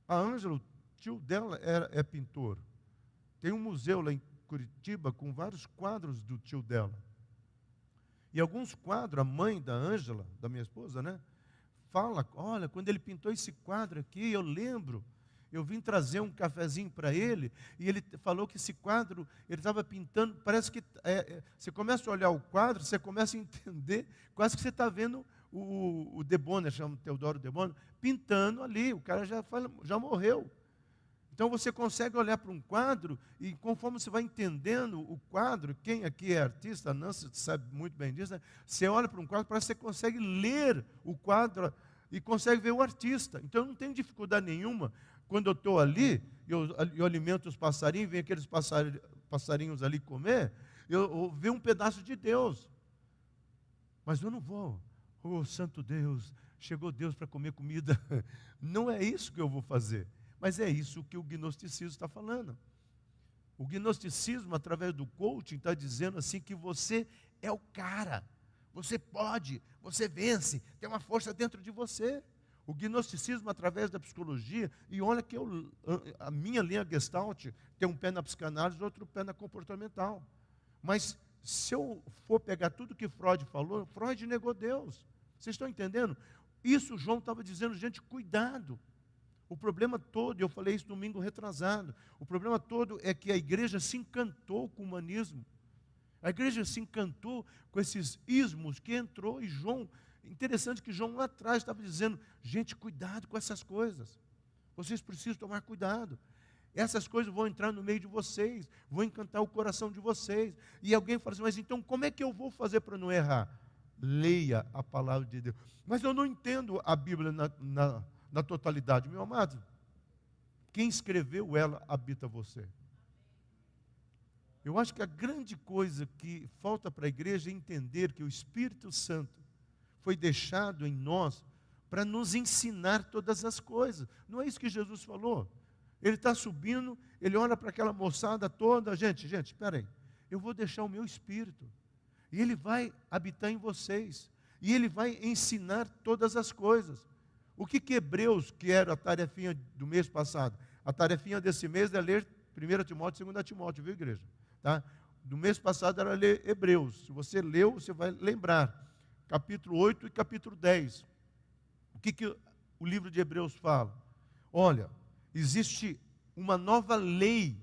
A Ângela, o tio dela é pintor. Tem um museu lá em Curitiba com vários quadros do tio dela. E alguns quadros, a mãe da Ângela, da minha esposa, né? Fala, olha, quando ele pintou esse quadro aqui, eu lembro. Eu vim trazer um cafezinho para ele, e ele falou que esse quadro, ele estava pintando, parece que você começa a olhar o quadro, você começa a entender, quase que você está vendo o De Bonner, chama Teodoro De Bonner, pintando ali, o cara já morreu. Então você consegue olhar para um quadro, e conforme você vai entendendo o quadro, quem aqui é artista, a Nancy sabe muito bem disso, né? Você olha para um quadro, parece que você consegue ler o quadro e consegue ver o artista. Então eu não tenho dificuldade nenhuma. Quando eu estou ali, eu alimento os passarinhos, vem aqueles passarinhos ali comer, eu vejo um pedaço de Deus. Mas eu não vou, oh santo Deus, chegou Deus para comer comida. Não é isso que eu vou fazer. Mas é isso que o gnosticismo está falando. O gnosticismo, através do coaching, está dizendo assim que você é o cara. Você pode, você vence, tem uma força dentro de você. O gnosticismo, através da psicologia, e olha que a minha linha Gestalt tem um pé na psicanálise e outro pé na comportamental. Mas se eu for pegar tudo que Freud falou, Freud negou Deus. Vocês estão entendendo? Isso João estava dizendo, gente, cuidado. O problema todo, eu falei isso domingo retrasado, o problema todo é que a igreja se encantou com o humanismo. A igreja se encantou com esses ismos que entrou, e João, interessante que João lá atrás estava dizendo, gente, cuidado com essas coisas. Vocês precisam tomar cuidado. Essas coisas vão entrar no meio de vocês, vão encantar o coração de vocês. E alguém fala assim, mas então como é que eu vou fazer para não errar? Leia a palavra de Deus. Mas eu não entendo a Bíblia na totalidade. Meu amado, quem escreveu ela habita você. Eu acho que a grande coisa que falta para a igreja é entender que o Espírito Santo foi deixado em nós para nos ensinar todas as coisas. Não é isso que Jesus falou? Ele está subindo, ele olha para aquela moçada toda, gente, espera aí, eu vou deixar o meu Espírito, e ele vai habitar em vocês, e ele vai ensinar todas as coisas. O que Hebreus, que era a tarefinha do mês passado, a tarefinha desse mês é ler 1 Timóteo e 2 Timóteo, viu, igreja? Tá? Do mês passado era ler Hebreus. Se você leu, você vai lembrar. Capítulo 8 e capítulo 10. O que o livro de Hebreus fala? Olha, existe uma nova lei,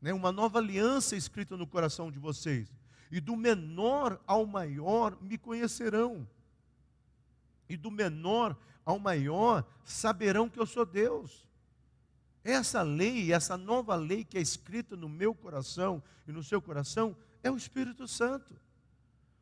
né, uma nova aliança escrita no coração de vocês. E do menor ao maior me conhecerão. E do menor ao maior saberão que eu sou Deus. Essa lei, essa nova lei que é escrita no meu coração e no seu coração, é o Espírito Santo.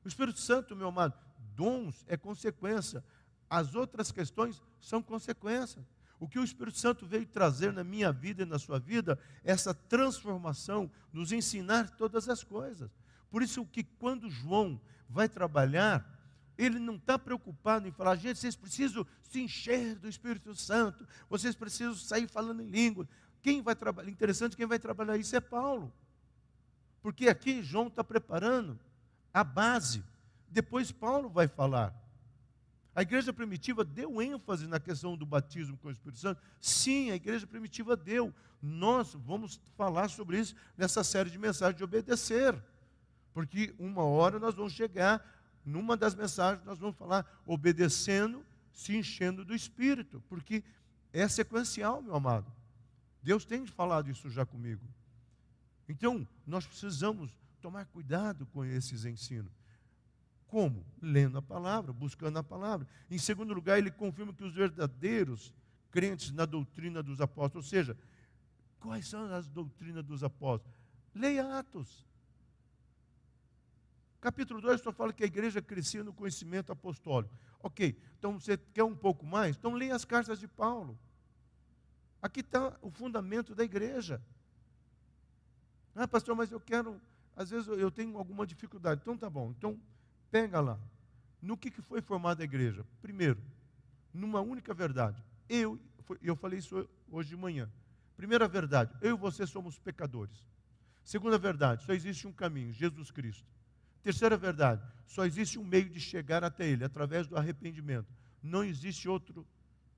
O Espírito Santo, meu amado, dons é consequência. As outras questões são consequência. O que o Espírito Santo veio trazer na minha vida e na sua vida, essa transformação, nos ensinar todas as coisas. Por isso que quando João vai trabalhar, ele não está preocupado em falar, gente, vocês precisam se encher do Espírito Santo, vocês precisam sair falando em língua. Quem vai trabalhar, interessante, quem vai trabalhar isso é Paulo. Porque aqui João está preparando a base. Depois Paulo vai falar. A igreja primitiva deu ênfase na questão do batismo com o Espírito Santo. Sim, a igreja primitiva deu. Nós vamos falar sobre isso nessa série de mensagens de obedecer. Porque uma hora nós vamos chegar, numa das mensagens nós vamos falar obedecendo, se enchendo do Espírito. Porque é sequencial, meu amado. Deus tem falado isso já comigo. Então, nós precisamos tomar cuidado com esses ensinos. Como? Lendo a palavra, buscando a palavra. Em segundo lugar, ele confirma que os verdadeiros crentes na doutrina dos apóstolos, ou seja, quais são as doutrinas dos apóstolos? Leia Atos. Capítulo 2 só fala que a igreja crescia no conhecimento apostólico. Ok, então você quer um pouco mais? Então leia as cartas de Paulo. Aqui está o fundamento da igreja. Ah, pastor, mas eu quero, às vezes eu tenho alguma dificuldade. Então tá bom, então pega lá. No que foi formada a igreja? Primeiro, numa única verdade. Eu falei isso hoje de manhã. Primeira verdade, eu e você somos pecadores. Segunda verdade, só existe um caminho, Jesus Cristo. Terceira verdade, só existe um meio de chegar até Ele, através do arrependimento. Não existe outro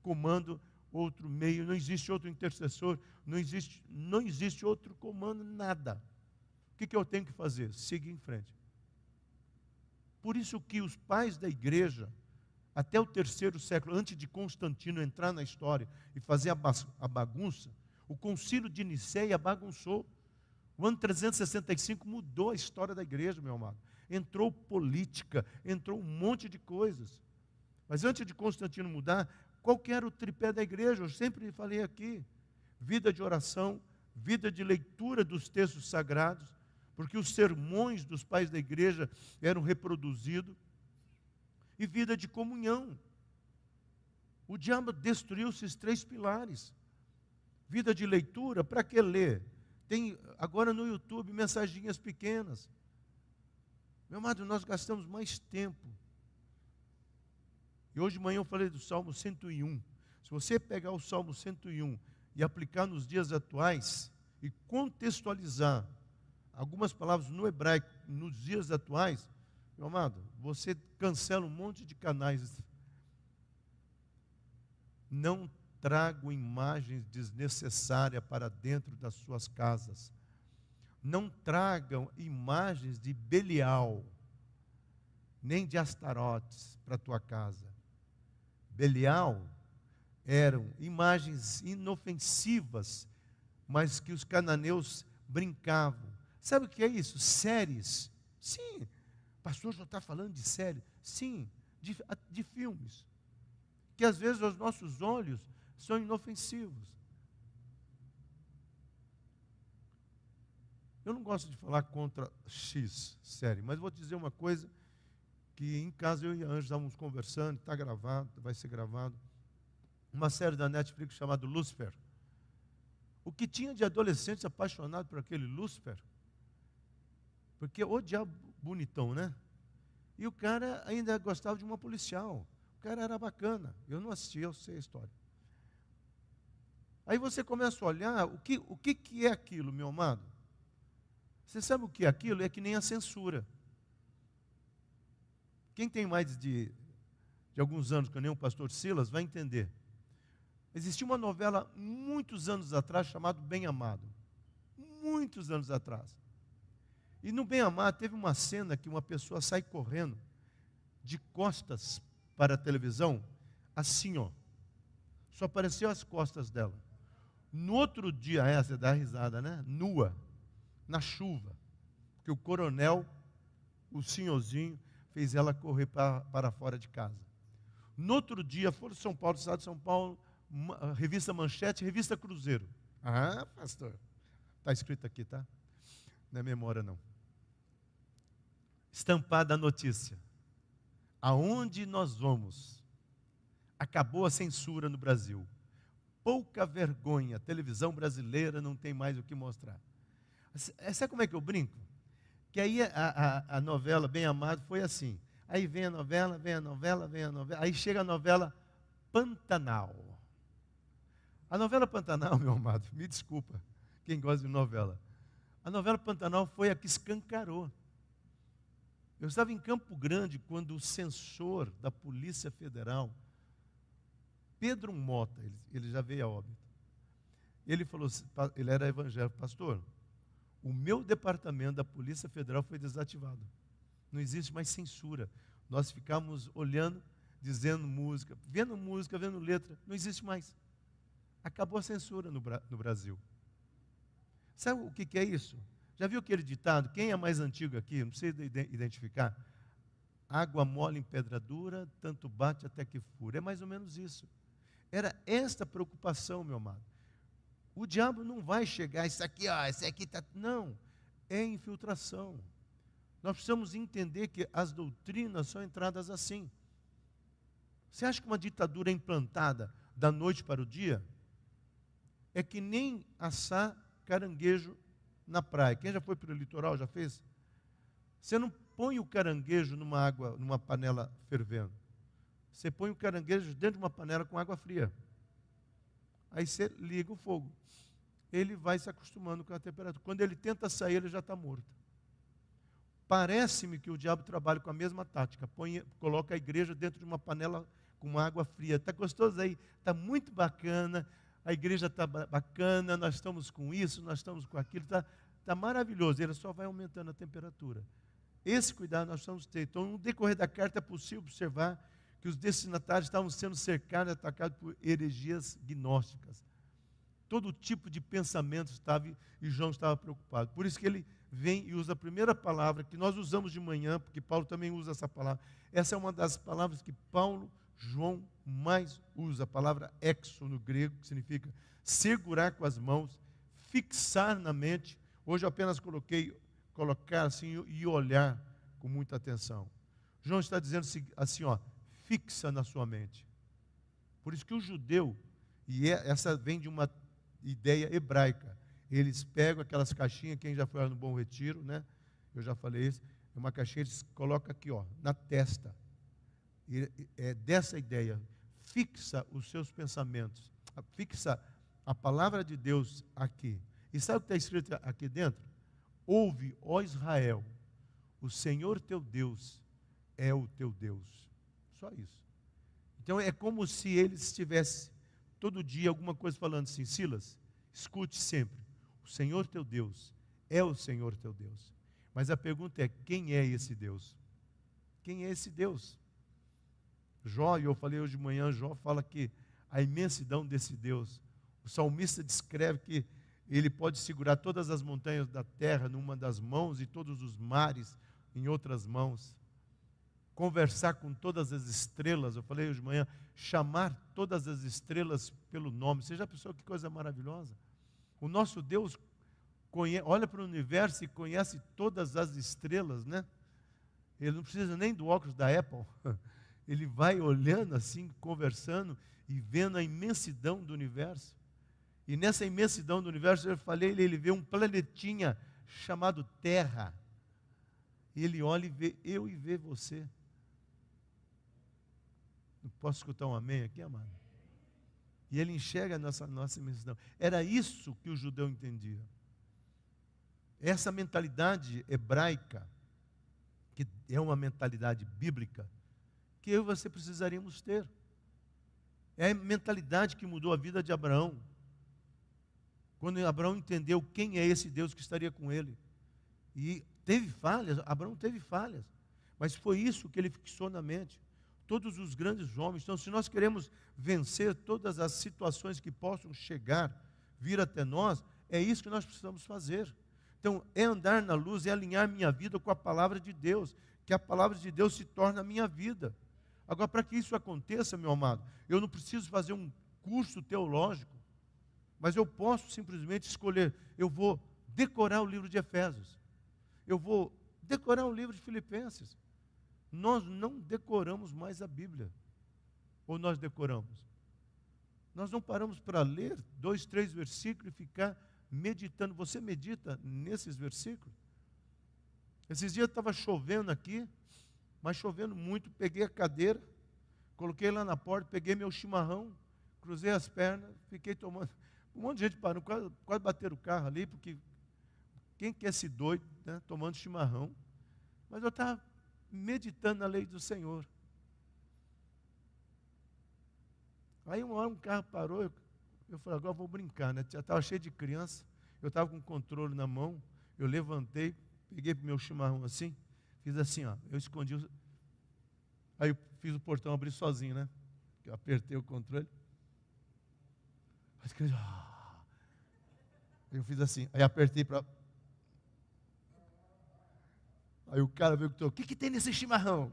comando, outro meio, não existe outro intercessor, não existe outro comando, nada. O que eu tenho que fazer? Seguir em frente. Por isso que os pais da igreja, até o 3º século, antes de Constantino entrar na história e fazer a bagunça, o concílio de Nicéia bagunçou. O ano 365 mudou a história da igreja, meu amado. Entrou política, entrou um monte de coisas. Mas antes de Constantino mudar, qual que era o tripé da igreja? Eu sempre falei aqui. Vida de oração, vida de leitura dos textos sagrados, porque os sermões dos pais da igreja eram reproduzidos, e vida de comunhão. O diabo destruiu esses 3 pilares. Vida de leitura, para que ler? Tem agora no YouTube mensaginhas pequenas. Meu amado, nós gastamos mais tempo. E hoje de manhã eu falei do Salmo 101. Se você pegar o Salmo 101 e aplicar nos dias atuais e contextualizar algumas palavras no hebraico nos dias atuais, meu amado, você cancela um monte de canais. Não trago imagens desnecessárias para dentro das suas casas. Não tragam imagens de Belial, nem de Astarotes para a tua casa. Belial eram imagens inofensivas, mas que os cananeus brincavam. Sabe o que é isso? Séries. Sim. Pastor, já está falando de série? Sim, de filmes. Que às vezes aos nossos olhos são inofensivos. Eu não gosto de falar contra X série, mas vou te dizer uma coisa, que em casa eu e a Ângela estávamos conversando, está gravado, vai ser gravado, uma série da Netflix chamada Lucifer. O que tinha de adolescentes apaixonados por aquele Lucifer? Porque o diabo bonitão, né? E o cara ainda gostava de uma policial. O cara era bacana. Eu não assisti, eu sei a história. Aí você começa a olhar, o que é aquilo, meu amado? Você sabe o que é aquilo? É que nem a censura. Quem tem mais de alguns anos, que nem o pastor Silas, vai entender. Existia uma novela muitos anos atrás, chamada Bem Amado. Muitos anos atrás. E no Bem Amado teve uma cena que uma pessoa sai correndo de costas para a televisão, assim, ó. Só apareceu as costas dela. No outro dia, essa dá risada, né? Nua, na chuva. Porque o coronel, o senhorzinho, fez ela correr para fora de casa. No outro dia, Folha de São Paulo, Estado de São Paulo, revista Manchete, revista Cruzeiro. Ah, pastor, está escrito aqui, tá? Não é memória, não. Estampada a notícia. Aonde nós vamos? Acabou a censura no Brasil. Pouca vergonha, a televisão brasileira não tem mais o que mostrar. Sabe como é que eu brinco? Que aí a novela Bem Amado foi assim. Aí vem a novela, vem a novela, vem a novela. Aí chega a novela Pantanal. A novela Pantanal, meu amado, me desculpa, quem gosta de novela. A novela Pantanal foi a que escancarou. Eu estava em Campo Grande quando o censor da Polícia Federal, Pedro Mota, ele já veio a óbito. Ele falou, ele era evangélico, pastor, o meu departamento da Polícia Federal foi desativado. Não existe mais censura. Nós ficamos olhando, dizendo música, vendo letra, não existe mais. Acabou a censura no Brasil. Sabe o que é isso? Já viu aquele ditado? Quem é mais antigo aqui? Não precisa identificar. Água mole em pedra dura, tanto bate até que fura. É mais ou menos isso. Era esta preocupação, meu amado. O diabo não vai chegar, isso aqui, ó, esse aqui está... Não, é infiltração. Nós precisamos entender que as doutrinas são entradas assim. Você acha que uma ditadura é implantada da noite para o dia? É que nem assar caranguejo na praia. Quem já foi para o litoral, já fez? Você não põe o caranguejo numa panela fervendo. Você põe o caranguejo dentro de uma panela com água fria. Aí você liga o fogo. Ele vai se acostumando com a temperatura. Quando ele tenta sair, ele já está morto. Parece-me que o diabo trabalha com a mesma tática. Coloca a igreja dentro de uma panela com água fria. Está gostoso aí? Está muito bacana. A igreja está bacana, nós estamos com isso, nós estamos com aquilo. Está maravilhoso. Ele só vai aumentando a temperatura. Esse cuidado nós precisamos ter. Então, no decorrer da carta é possível observar que os destinatários estavam sendo cercados e atacados por heresias gnósticas. Todo tipo de pensamento estava, e João estava preocupado. Por isso que ele vem e usa a primeira palavra que nós usamos de manhã, porque Paulo também usa essa palavra. Essa é uma das palavras que João mais usa, a palavra exo no grego, que significa segurar com as mãos, fixar na mente. Hoje eu apenas colocar assim e olhar com muita atenção. João está dizendo assim, ó, fixa na sua mente. Por isso que o judeu, essa vem de uma ideia hebraica, eles pegam aquelas caixinhas, quem já foi lá no Bom Retiro, né? Eu já falei isso, é uma caixinha, eles colocam aqui, ó, na testa. É dessa ideia, fixa os seus pensamentos, fixa a palavra de Deus aqui. E sabe o que está escrito aqui dentro? Ouve, ó Israel, o Senhor teu Deus é o teu Deus. Só isso. Então é como se eles estivessem todo dia alguma coisa falando assim, Silas, escute sempre, o Senhor teu Deus é o Senhor teu Deus. Mas a pergunta é, quem é esse Deus? Quem é esse Deus? Jó, e eu falei hoje de manhã, Jó fala que a imensidão desse Deus, o salmista descreve que ele pode segurar todas as montanhas da terra numa das mãos e todos os mares em outras mãos. Conversar com todas as estrelas, eu falei hoje de manhã, chamar todas as estrelas pelo nome. Você já pensou que coisa maravilhosa? O nosso Deus olha para o universo e conhece todas as estrelas, né? Ele não precisa nem do óculos da Apple. Ele vai olhando assim, conversando e vendo a imensidão do universo. E nessa imensidão do universo, eu falei, ele vê um planetinha chamado Terra. E ele olha e vê eu e vê você. Não posso escutar um amém aqui, amado? E ele enxerga a nossa imensidão. Era isso que o judeu entendia. Essa mentalidade hebraica, que é uma mentalidade bíblica, que eu e você precisaríamos ter. É a mentalidade que mudou a vida de Abraão. Quando Abraão entendeu quem é esse Deus que estaria com ele. E teve falhas, Abraão teve falhas. Mas foi isso que ele fixou na mente. Todos os grandes homens. Então, se nós queremos vencer todas as situações que possam vir até nós, é isso que nós precisamos fazer. Então, é andar na luz, é alinhar minha vida com a palavra de Deus, que a palavra de Deus se torna a minha vida. Agora, para que isso aconteça, meu amado, eu não preciso fazer um curso teológico, mas eu posso simplesmente escolher, eu vou decorar o livro de Efésios, eu vou decorar o livro de Filipenses. Nós não decoramos mais a Bíblia, ou nós decoramos? Nós não paramos para ler 2, 3 versículos e ficar meditando. Você medita nesses versículos? Esses dias estava chovendo aqui, mas chovendo muito, peguei a cadeira, coloquei lá na porta, peguei meu chimarrão, cruzei as pernas, fiquei tomando. Um monte de gente parou, quase bateram o carro ali, porque quem quer se doido, né, tomando chimarrão? Mas eu estava meditando na lei do Senhor. Aí uma hora um carro parou, eu falei, agora eu vou brincar, né? Já estava cheio de criança, eu estava com o controle na mão, eu levantei, peguei meu chimarrão assim, fiz assim, ó, eu escondi, aí eu fiz o portão abrir sozinho, né? Eu apertei o controle. Eu fiz assim, aí apertei para. Aí o cara veio e perguntou, o que tem nesse chimarrão?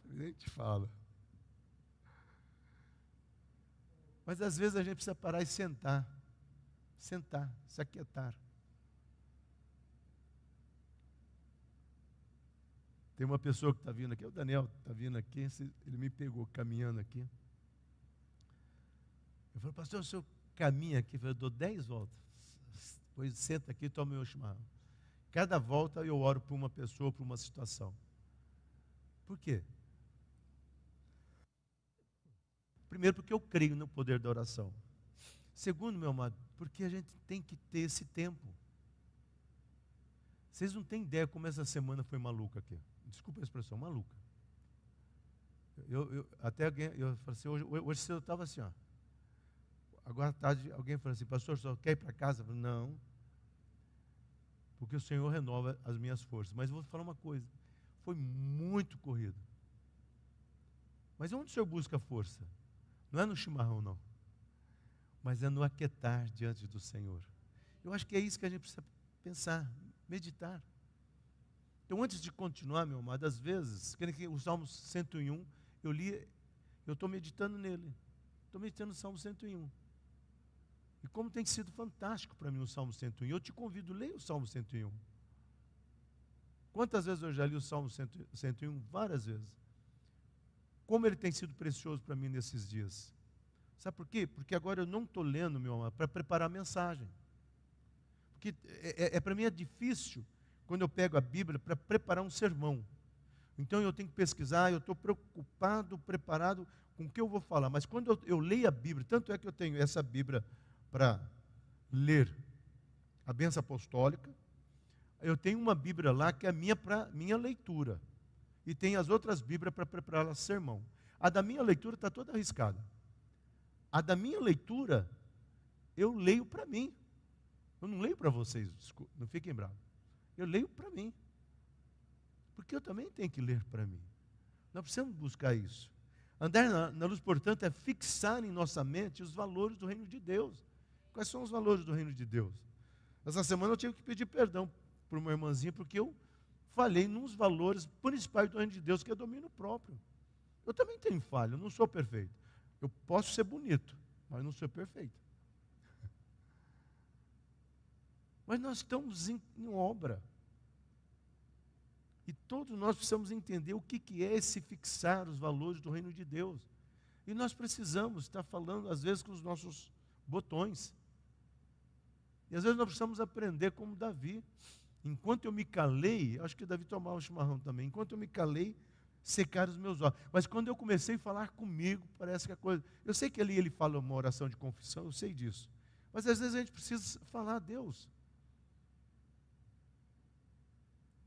Eu nem te falo. Mas às vezes a gente precisa parar e sentar, se aquietar. Tem uma pessoa que está vindo aqui, o Daniel está vindo aqui, ele me pegou caminhando aqui. Eu falei, pastor, o senhor caminha aqui? Eu falei, eu dou 10 voltas. Depois senta aqui e toma meu chimarrão. Cada volta eu oro por uma pessoa, por uma situação. Por quê? Primeiro, porque eu creio no poder da oração. Segundo, meu amado, porque a gente tem que ter esse tempo. Vocês não têm ideia como essa semana foi maluca aqui. Desculpa a expressão, maluca. Até alguém, eu falei assim, hoje cedo eu estava assim, ó. Agora à tarde alguém falou assim, pastor, só quer ir para casa? Eu falei, não. Porque o Senhor renova as minhas forças. Mas eu vou falar uma coisa, foi muito corrido. Mas onde o senhor busca força? Não é no chimarrão, não. Mas é no aquietar diante do Senhor. Eu acho que é isso que a gente precisa pensar, meditar. Então, antes de continuar, meu amado, às vezes, o Salmo 101, eu estou meditando nele. Estou meditando no Salmo 101. E como tem sido fantástico para mim o Salmo 101. Eu te convido, leia o Salmo 101. Quantas vezes eu já li o Salmo 101? Várias vezes. Como ele tem sido precioso para mim nesses dias. Sabe por quê? Porque agora eu não estou lendo, meu amado, para preparar a mensagem. Porque para mim é difícil, quando eu pego a Bíblia, para preparar um sermão. Então eu tenho que pesquisar, eu estou preocupado, preparado com o que eu vou falar. Mas quando eu leio a Bíblia, tanto é que eu tenho essa Bíblia para ler a bênção apostólica, eu tenho uma Bíblia lá que é para minha leitura. E tem as outras Bíblias para preparar sermão. A da minha leitura está toda arriscada. A da minha leitura, eu leio para mim. Eu não leio para vocês, não fiquem bravos. Eu leio para mim. Porque eu também tenho que ler para mim. Nós precisamos buscar isso. Andar na luz, portanto, é fixar em nossa mente os valores do reino de Deus. Quais são os valores do reino de Deus? Essa semana eu tive que pedir perdão para uma irmãzinha, porque eu falei nos valores principais do reino de Deus, que é domínio próprio. Eu também tenho falha, eu não sou perfeito. Eu posso ser bonito, mas não sou perfeito. Mas nós estamos em obra. E todos nós precisamos entender o que é esse fixar os valores do reino de Deus. E nós precisamos estar falando, às vezes, com os nossos botões. E às vezes nós precisamos aprender como Davi. Enquanto eu me calei, acho que Davi tomava o chimarrão também, enquanto eu me calei, secaram os meus olhos. Mas quando eu comecei a falar comigo, parece que a coisa... Eu sei que ali ele fala uma oração de confissão, eu sei disso. Mas às vezes a gente precisa falar a Deus.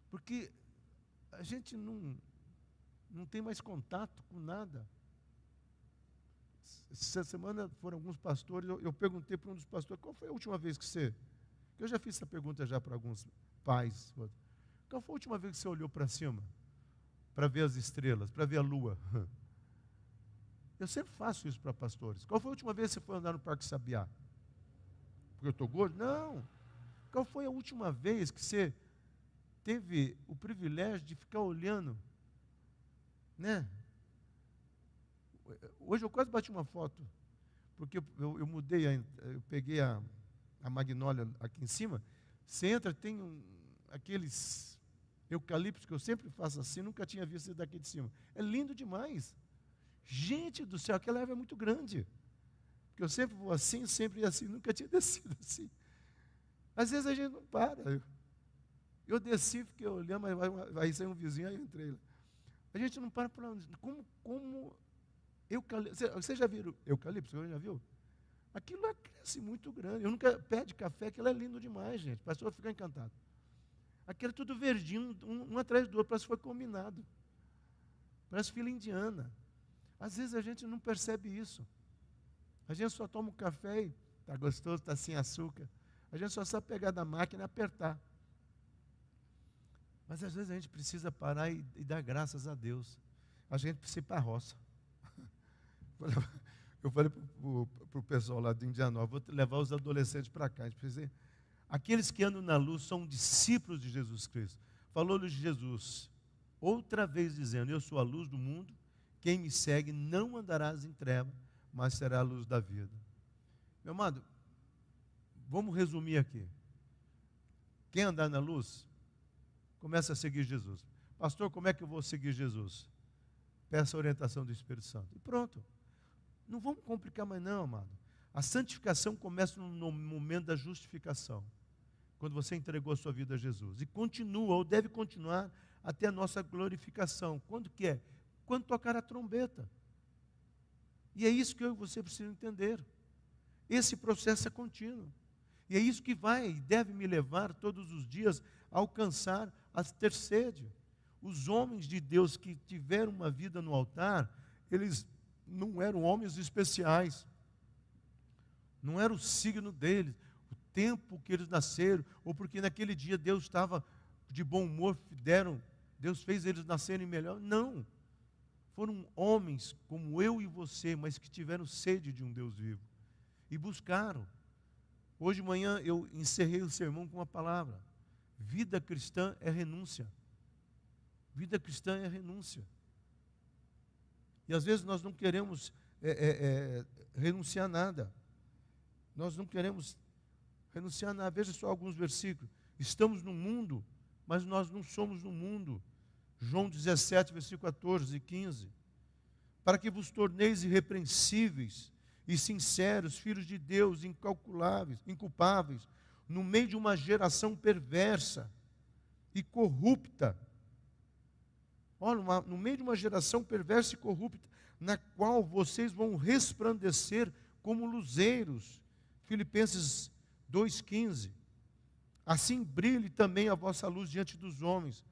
Porque a gente não tem mais contato com nada. Essa semana foram alguns pastores, eu perguntei para um dos pastores, qual foi a última vez que você... Eu já fiz essa pergunta já para alguns pais. Qual foi a última vez que você olhou para cima? Para ver as estrelas, para ver a lua? Eu sempre faço isso para pastores. Qual foi a última vez que você foi andar no Parque Sabiá? Porque eu estou gordo? Não. Qual foi a última vez que você teve o privilégio de ficar olhando, né? Hoje eu quase bati uma foto, porque eu mudei, eu peguei a magnólia aqui em cima. Você entra, tem aqueles eucaliptos que eu sempre faço assim, nunca tinha visto esse daqui de cima. É lindo demais. Gente do céu, aquela árvore é muito grande. Porque eu sempre vou assim, sempre ia assim, nunca tinha descido assim. Às vezes a gente não para. Eu desci, fiquei olhando, mas vai sair um vizinho, aí eu entrei lá. A gente não para para como eucalipto. Você já viu eucalipto? Você já viu? Aquilo lá cresce muito grande. Eu nunca pede café, aquilo é lindo demais, gente. O pastor fica encantado. Aquilo é tudo verdinho, um atrás do outro, parece que foi combinado. Parece fila indiana. Às vezes a gente não percebe isso. A gente só toma um café e está gostoso, está sem açúcar. A gente só sabe pegar da máquina e apertar. Mas às vezes a gente precisa parar e dar graças a Deus. A gente precisa ir para a roça. Eu falei para o pessoal lá de Indianópolis, vou levar os adolescentes para cá. A gente precisa ir. Aqueles que andam na luz são discípulos de Jesus Cristo. Falou-lhes Jesus, outra vez dizendo, eu sou a luz do mundo, quem me segue não andarás em trevas, mas será a luz da vida. Meu amado, vamos resumir aqui. Quem andar na luz, começa a seguir Jesus. Pastor, como é que eu vou seguir Jesus? Peça a orientação do Espírito Santo. E pronto. Não vamos complicar mais não, amado. A santificação começa no momento da justificação. Quando você entregou a sua vida a Jesus. E continua, ou deve continuar, até a nossa glorificação. Quando que é? Quando tocar a trombeta. E é isso que eu e você precisam entender. Esse processo é contínuo. E é isso que vai e deve me levar todos os dias a alcançar a ter sede. Os homens de Deus que tiveram uma vida no altar, eles não eram homens especiais. Não era o signo deles, o tempo que eles nasceram, ou porque naquele dia Deus estava de bom humor, Deus fez eles nascerem melhor. Não. foram homens como eu e você, mas que tiveram sede de um Deus vivo. E buscaram. Hoje de manhã eu encerrei o sermão com uma palavra. Vida cristã é renúncia. Vida cristã é renúncia. E às vezes nós não queremos renunciar a nada. Nós não queremos renunciar a nada. Veja só alguns versículos. Estamos no mundo, mas nós não somos no mundo. João 17, versículo 14 e 15. Para que vos torneis irrepreensíveis e sinceros, filhos de Deus, incalculáveis, inculpáveis, no meio de uma geração perversa e corrupta. Olha, no meio de uma geração perversa e corrupta, na qual vocês vão resplandecer como luzeiros. Filipenses 2,15. Assim brilhe também a vossa luz diante dos homens,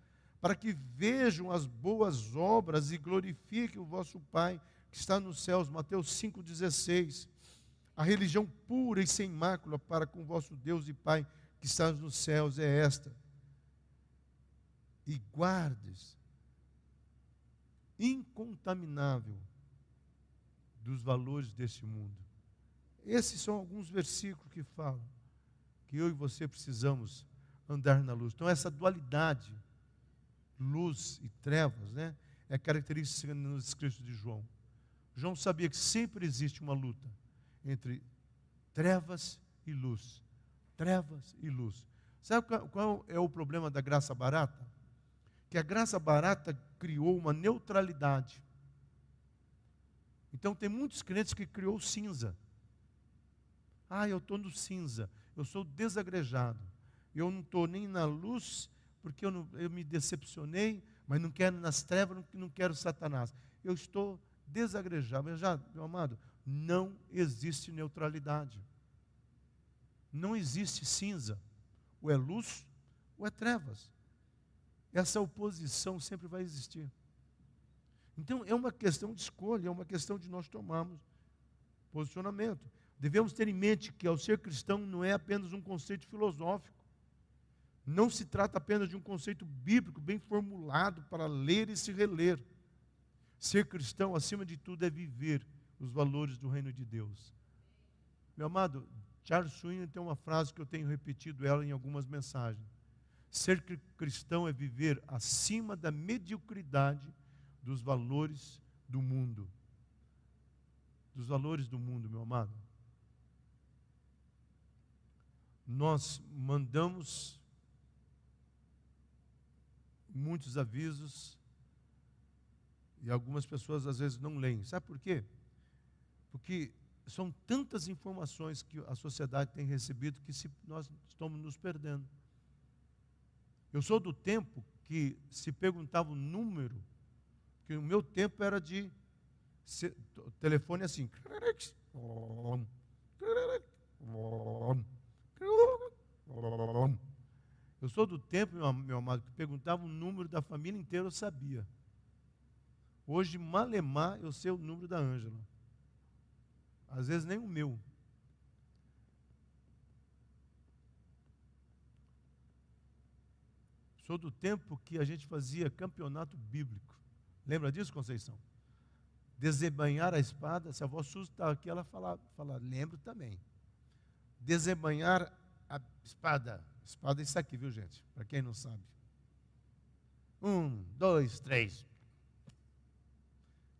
para que vejam as boas obras e glorifiquem o vosso Pai que está nos céus. Mateus 5,16. A religião pura e sem mácula para com vosso Deus e Pai que está nos céus é esta. E guardes incontaminável dos valores deste mundo. Esses são alguns versículos que falam que eu e você precisamos andar na luz. Então essa dualidade, luz e trevas, né, é característica nos escritos de João. João sabia que sempre existe uma luta entre trevas e luz. Trevas e luz. Sabe qual é o problema da graça barata? Que a graça barata criou uma neutralidade. Então tem muitos crentes que criou cinza. Eu estou no cinza, eu sou desagrejado. Eu não estou nem na luz, porque eu me decepcionei, mas não quero nas trevas, não quero Satanás. Eu estou desagrejado. Mas já, meu amado, não existe neutralidade. Não existe cinza. Ou é luz, ou é trevas. Essa oposição sempre vai existir. Então, é uma questão de escolha, é uma questão de nós tomarmos posicionamento. Devemos ter em mente que, ao ser cristão, não é apenas um conceito filosófico. Não se trata apenas de um conceito bíblico bem formulado para ler e se reler. Ser cristão, acima de tudo, é viver os valores do reino de Deus. Meu amado, Charles Swinton tem uma frase que eu tenho repetido ela em algumas mensagens. Ser cristão é viver acima da mediocridade dos valores do mundo. Dos valores do mundo, meu amado. Nós mandamos muitos avisos e algumas pessoas às vezes não leem. Sabe por quê? Porque são tantas informações que a sociedade tem recebido que nós estamos nos perdendo. Eu sou do tempo que se perguntava o número, que o meu tempo era de telefone assim. Eu sou do tempo, meu amado, que perguntava o número da família inteira, eu sabia. Hoje, malemar, eu sei o número da Ângela. Às vezes nem o meu. Sou do tempo que a gente fazia campeonato bíblico. Lembra disso, Conceição? Desembainhar a espada, se a avó Suzy está aqui, ela fala, lembro também. Desembainhar a espada. Espada é isso aqui, viu, gente? Para quem não sabe. 1, 2, 3.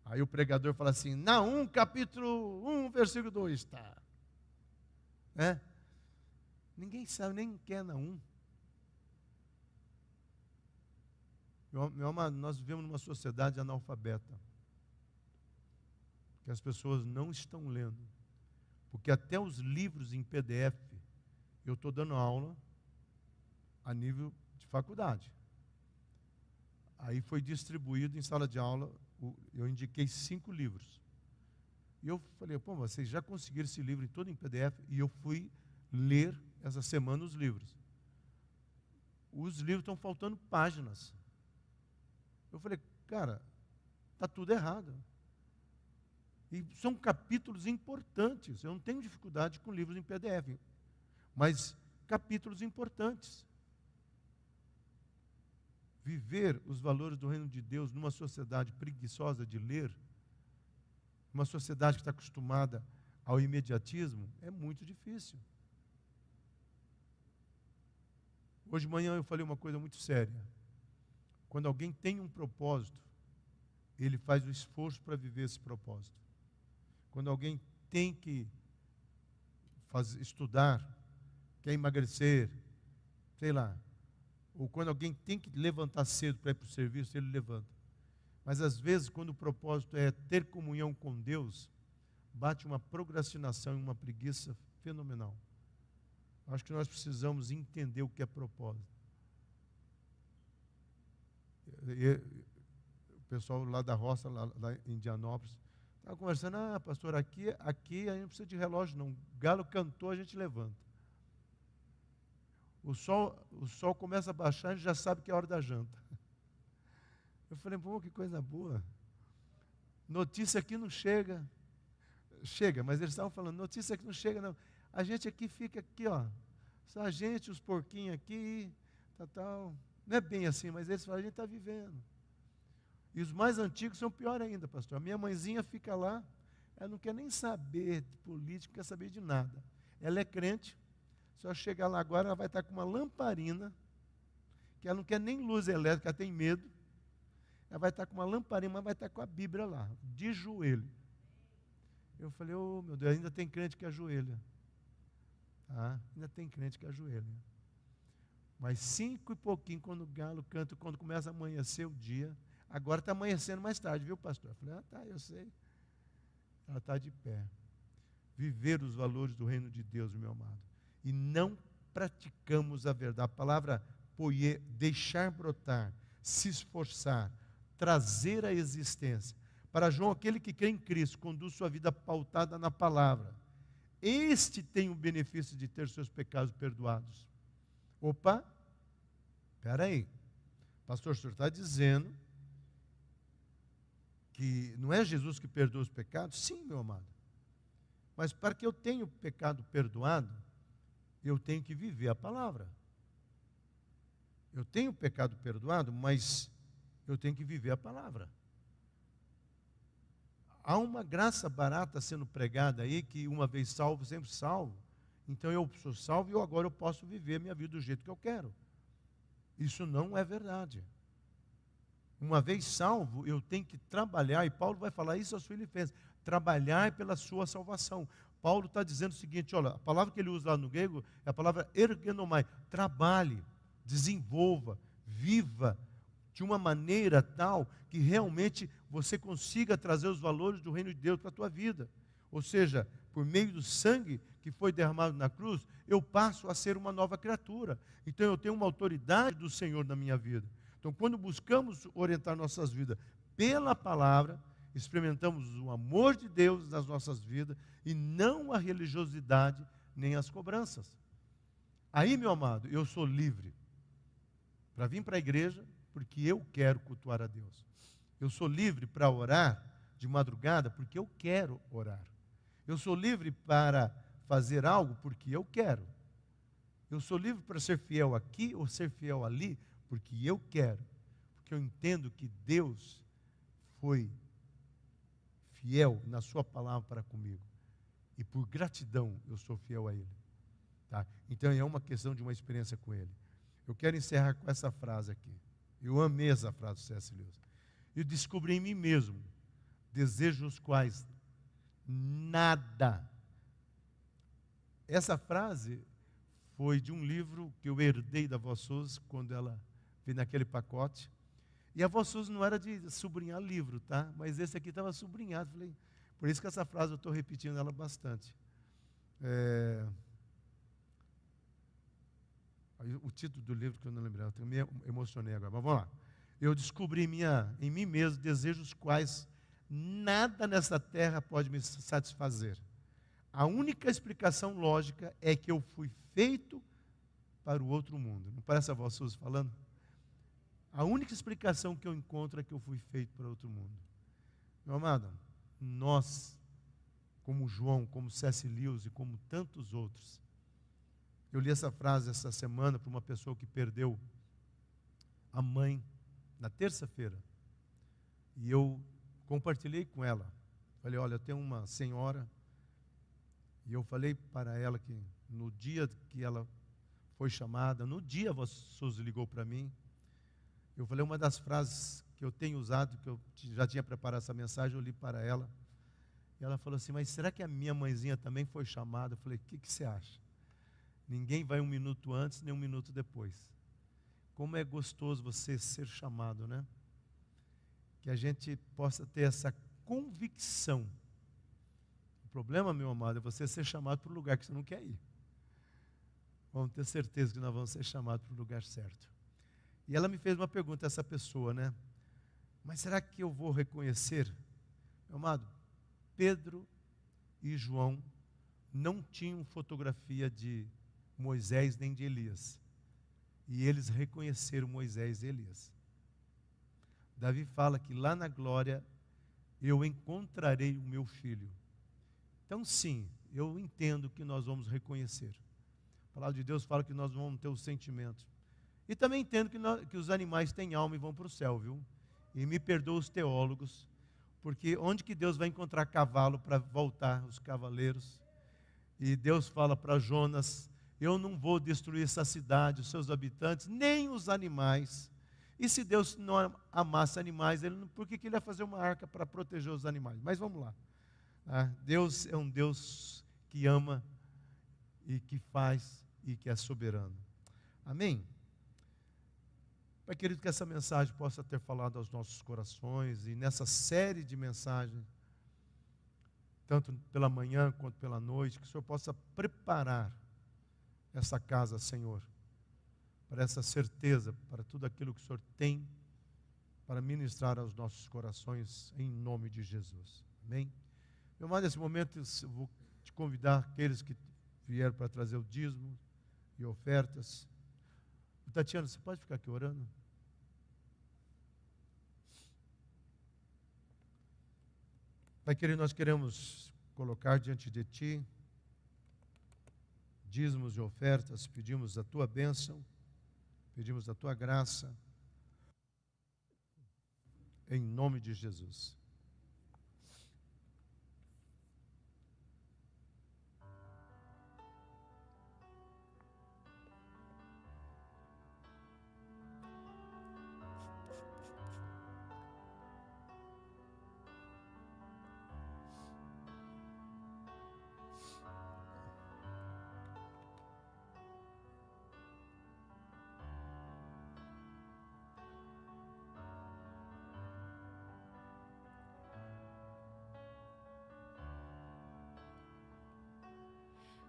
Aí o pregador fala assim, Naum, capítulo 1, versículo 2, tá. Ninguém sabe nem quem é Naum. Meu amado, nós vivemos numa sociedade analfabeta. Que as pessoas não estão lendo. Porque até os livros em PDF, eu estou dando aula a nível de faculdade. Aí foi distribuído em sala de aula, eu indiquei 5 livros. E eu falei, vocês já conseguiram esse livro todo em PDF? E eu fui ler essa semana os livros. Os livros estão faltando páginas. Eu falei, cara, está tudo errado. E são capítulos importantes. Eu não tenho dificuldade com livros em PDF. Mas capítulos importantes. viver os valores do reino de Deus numa sociedade preguiçosa de ler, uma sociedade que está acostumada ao imediatismo, é muito difícil. Hoje de manhã eu falei uma coisa muito séria. Quando alguém tem um propósito, ele faz o esforço para viver esse propósito. Quando alguém tem que estudar, quer emagrecer, sei lá, ou quando alguém tem que levantar cedo para ir para o serviço, ele levanta. Mas às vezes, quando o propósito é ter comunhão com Deus, bate uma procrastinação e uma preguiça fenomenal. Acho que nós precisamos entender o que é propósito. O pessoal lá da roça, lá em Indianópolis, estava conversando, pastor, aqui a gente não precisa de relógio não. O galo cantou, a gente levanta. O sol começa a baixar, a gente já sabe que é hora da janta. Eu falei, pô, que coisa boa. Notícia aqui não chega. Chega, mas eles estavam falando, notícia aqui não chega, não. A gente aqui fica aqui, ó. Só a gente, os porquinhos aqui, tal. Não é bem assim, mas eles falam, a gente está vivendo. E os mais antigos são pior ainda, pastor. A minha mãezinha fica lá, ela não quer nem saber de política, não quer saber de nada. Ela é crente, se ela chegar lá agora, ela vai estar com uma lamparina, que ela não quer nem luz elétrica, ela tem medo. Ela vai estar com uma lamparina, mas vai estar com a Bíblia lá, de joelho. Eu falei, oh meu Deus, ainda tem crente que ajoelha. Ainda tem crente que ajoelha. Mas 5 e pouquinho, quando o galo canta, quando começa a amanhecer o dia, agora está amanhecendo mais tarde, viu, pastor? Eu falei, tá, eu sei. Ela está de pé. Viver os valores do reino de Deus, meu amado. E não praticamos a verdade. A palavra poiê, deixar brotar, se esforçar, trazer à existência. Para João, aquele que crê em Cristo, conduz sua vida pautada na palavra. Este tem o benefício de ter seus pecados perdoados. Opa, espera aí. Pastor, o senhor está dizendo que não é Jesus que perdoa os pecados? Sim, meu amado. Mas para que eu tenha o pecado perdoado, eu tenho que viver a palavra. Eu tenho o pecado perdoado, mas eu tenho que viver a palavra. Há uma graça barata sendo pregada aí, que uma vez salvo, sempre salvo. Então eu sou salvo e agora eu posso viver a minha vida do jeito que eu quero. Isso não é verdade. Uma vez salvo, eu tenho que trabalhar, e Paulo vai falar isso aos Filipenses, trabalhar pela sua salvação. Paulo está dizendo o seguinte, olha, a palavra que ele usa lá no grego é a palavra ergenomai, trabalhe, desenvolva, viva, de uma maneira tal que realmente você consiga trazer os valores do reino de Deus para a tua vida. Ou seja, por meio do sangue que foi derramado na cruz, eu passo a ser uma nova criatura. Então eu tenho uma autoridade do Senhor na minha vida. Então quando buscamos orientar nossas vidas pela palavra, experimentamos o amor de Deus nas nossas vidas e não a religiosidade nem as cobranças. Aí, meu amado, eu sou livre para vir para a igreja, porque eu quero cultuar a Deus. Eu sou livre para orar de madrugada, porque eu quero orar. Eu sou livre para fazer algo, porque eu quero. Eu sou livre para ser fiel aqui ou ser fiel ali, porque eu quero. Porque eu entendo que Deus foi fiel na sua palavra para comigo. E por gratidão eu sou fiel a Ele. Tá? Então é uma questão de uma experiência com Ele. Eu quero encerrar com essa frase aqui. Eu amei essa frase do C.S. Lewis. Eu descobri em mim mesmo desejos os quais nada. Essa frase foi de um livro que eu herdei da Vó Souza, quando ela veio naquele pacote. E a Vó Souza não era de sublinhar livro, tá? Mas esse aqui estava sublinhado. Falei, por isso que essa frase eu estou repetindo ela bastante. O título do livro que eu não lembrava, eu me emocionei agora, mas vamos lá. Eu descobri em mim mesmo desejos quais nada nessa terra pode me satisfazer. A única explicação lógica é que eu fui feito para o outro mundo. Não parece a Vó Souza falando? A única explicação que eu encontro é que eu fui feito para outro mundo. Meu amado, nós, como João, como C.S. Lewis e como tantos outros, eu li essa frase essa semana para uma pessoa que perdeu a mãe na terça-feira, e eu compartilhei com ela. Falei, olha, eu tenho uma senhora, e eu falei para ela que no dia que ela foi chamada, no dia a Souza ligou para mim, eu falei, uma das frases que eu tenho usado, que eu já tinha preparado essa mensagem, eu li para ela, e ela falou assim, mas será que a minha mãezinha também foi chamada? Eu falei, o que você acha? Ninguém vai um minuto antes, nem um minuto depois. Como é gostoso você ser chamado, né? Que a gente possa ter essa convicção. O problema, meu amado, é você ser chamado para o lugar que você não quer ir. Vamos ter certeza que nós vamos ser chamados para o lugar certo. E ela me fez uma pergunta, essa pessoa, né? Mas será que eu vou reconhecer? Meu amado, Pedro e João não tinham fotografia de Moisés nem de Elias. E eles reconheceram Moisés e Elias. Davi fala que lá na glória eu encontrarei o meu filho. Então sim, eu entendo que nós vamos reconhecer. A palavra de Deus fala que nós vamos ter os sentimentos. E também entendo que os animais têm alma e vão para o céu, viu? E me perdoa os teólogos, porque onde que Deus vai encontrar cavalo para voltar os cavaleiros? E Deus fala para Jonas, eu não vou destruir essa cidade, os seus habitantes, nem os animais. E se Deus não amasse animais, por que ele ia fazer uma arca para proteger os animais? Mas vamos lá. Deus é um Deus que ama e que faz e que é soberano. Amém? Pai querido, que essa mensagem possa ter falado aos nossos corações e nessa série de mensagens, tanto pela manhã quanto pela noite, que o Senhor possa preparar essa casa, Senhor, para essa certeza, para tudo aquilo que o Senhor tem para ministrar aos nossos corações, em nome de Jesus. Amém? Meu amado, nesse momento eu vou te convidar aqueles que vieram para trazer o dízimo e ofertas. Tatiana, você pode ficar aqui orando? Pai querido, nós queremos colocar diante de Ti dízimos e ofertas, pedimos a Tua bênção, pedimos a Tua graça, em nome de Jesus.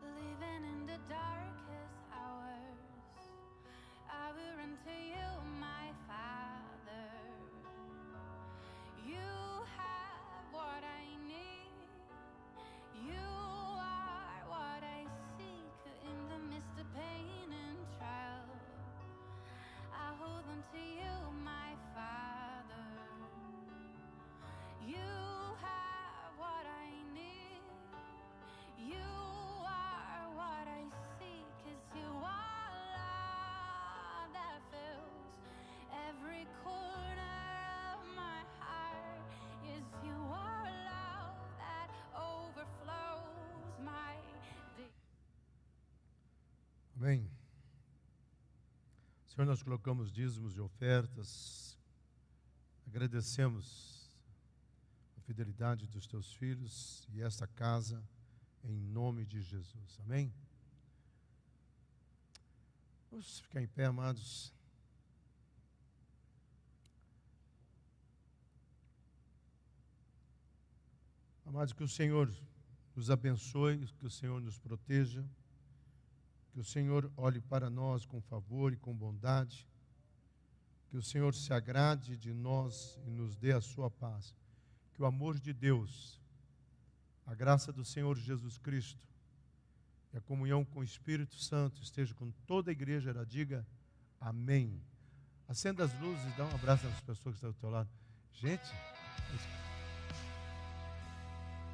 Living in the darkest hours, I will run to you, my Father. You have what I need. You are what I seek in the midst of pain and trial. I hold on to you, my Father. You have what I need. You are what I seek, 'cause you are love that fills every corner of my heart. Yes, you are love that overflows my day. Amém. Senhor, nós colocamos dízimos e ofertas, agradecemos a fidelidade dos Teus filhos e esta casa, em nome de Jesus. Amém? Vamos ficar em pé, amados. Amados, que o Senhor nos abençoe, que o Senhor nos proteja, que o Senhor olhe para nós com favor e com bondade, que o Senhor se agrade de nós e nos dê a sua paz, que o amor de Deus, a graça do Senhor Jesus Cristo e a comunhão com o Espírito Santo esteja com toda a igreja. Ela diga amém. Acenda as luzes e dá um abraço nas pessoas que estão do teu lado. Gente,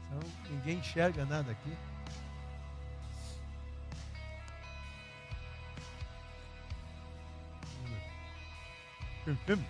então, ninguém enxerga nada aqui. Filme.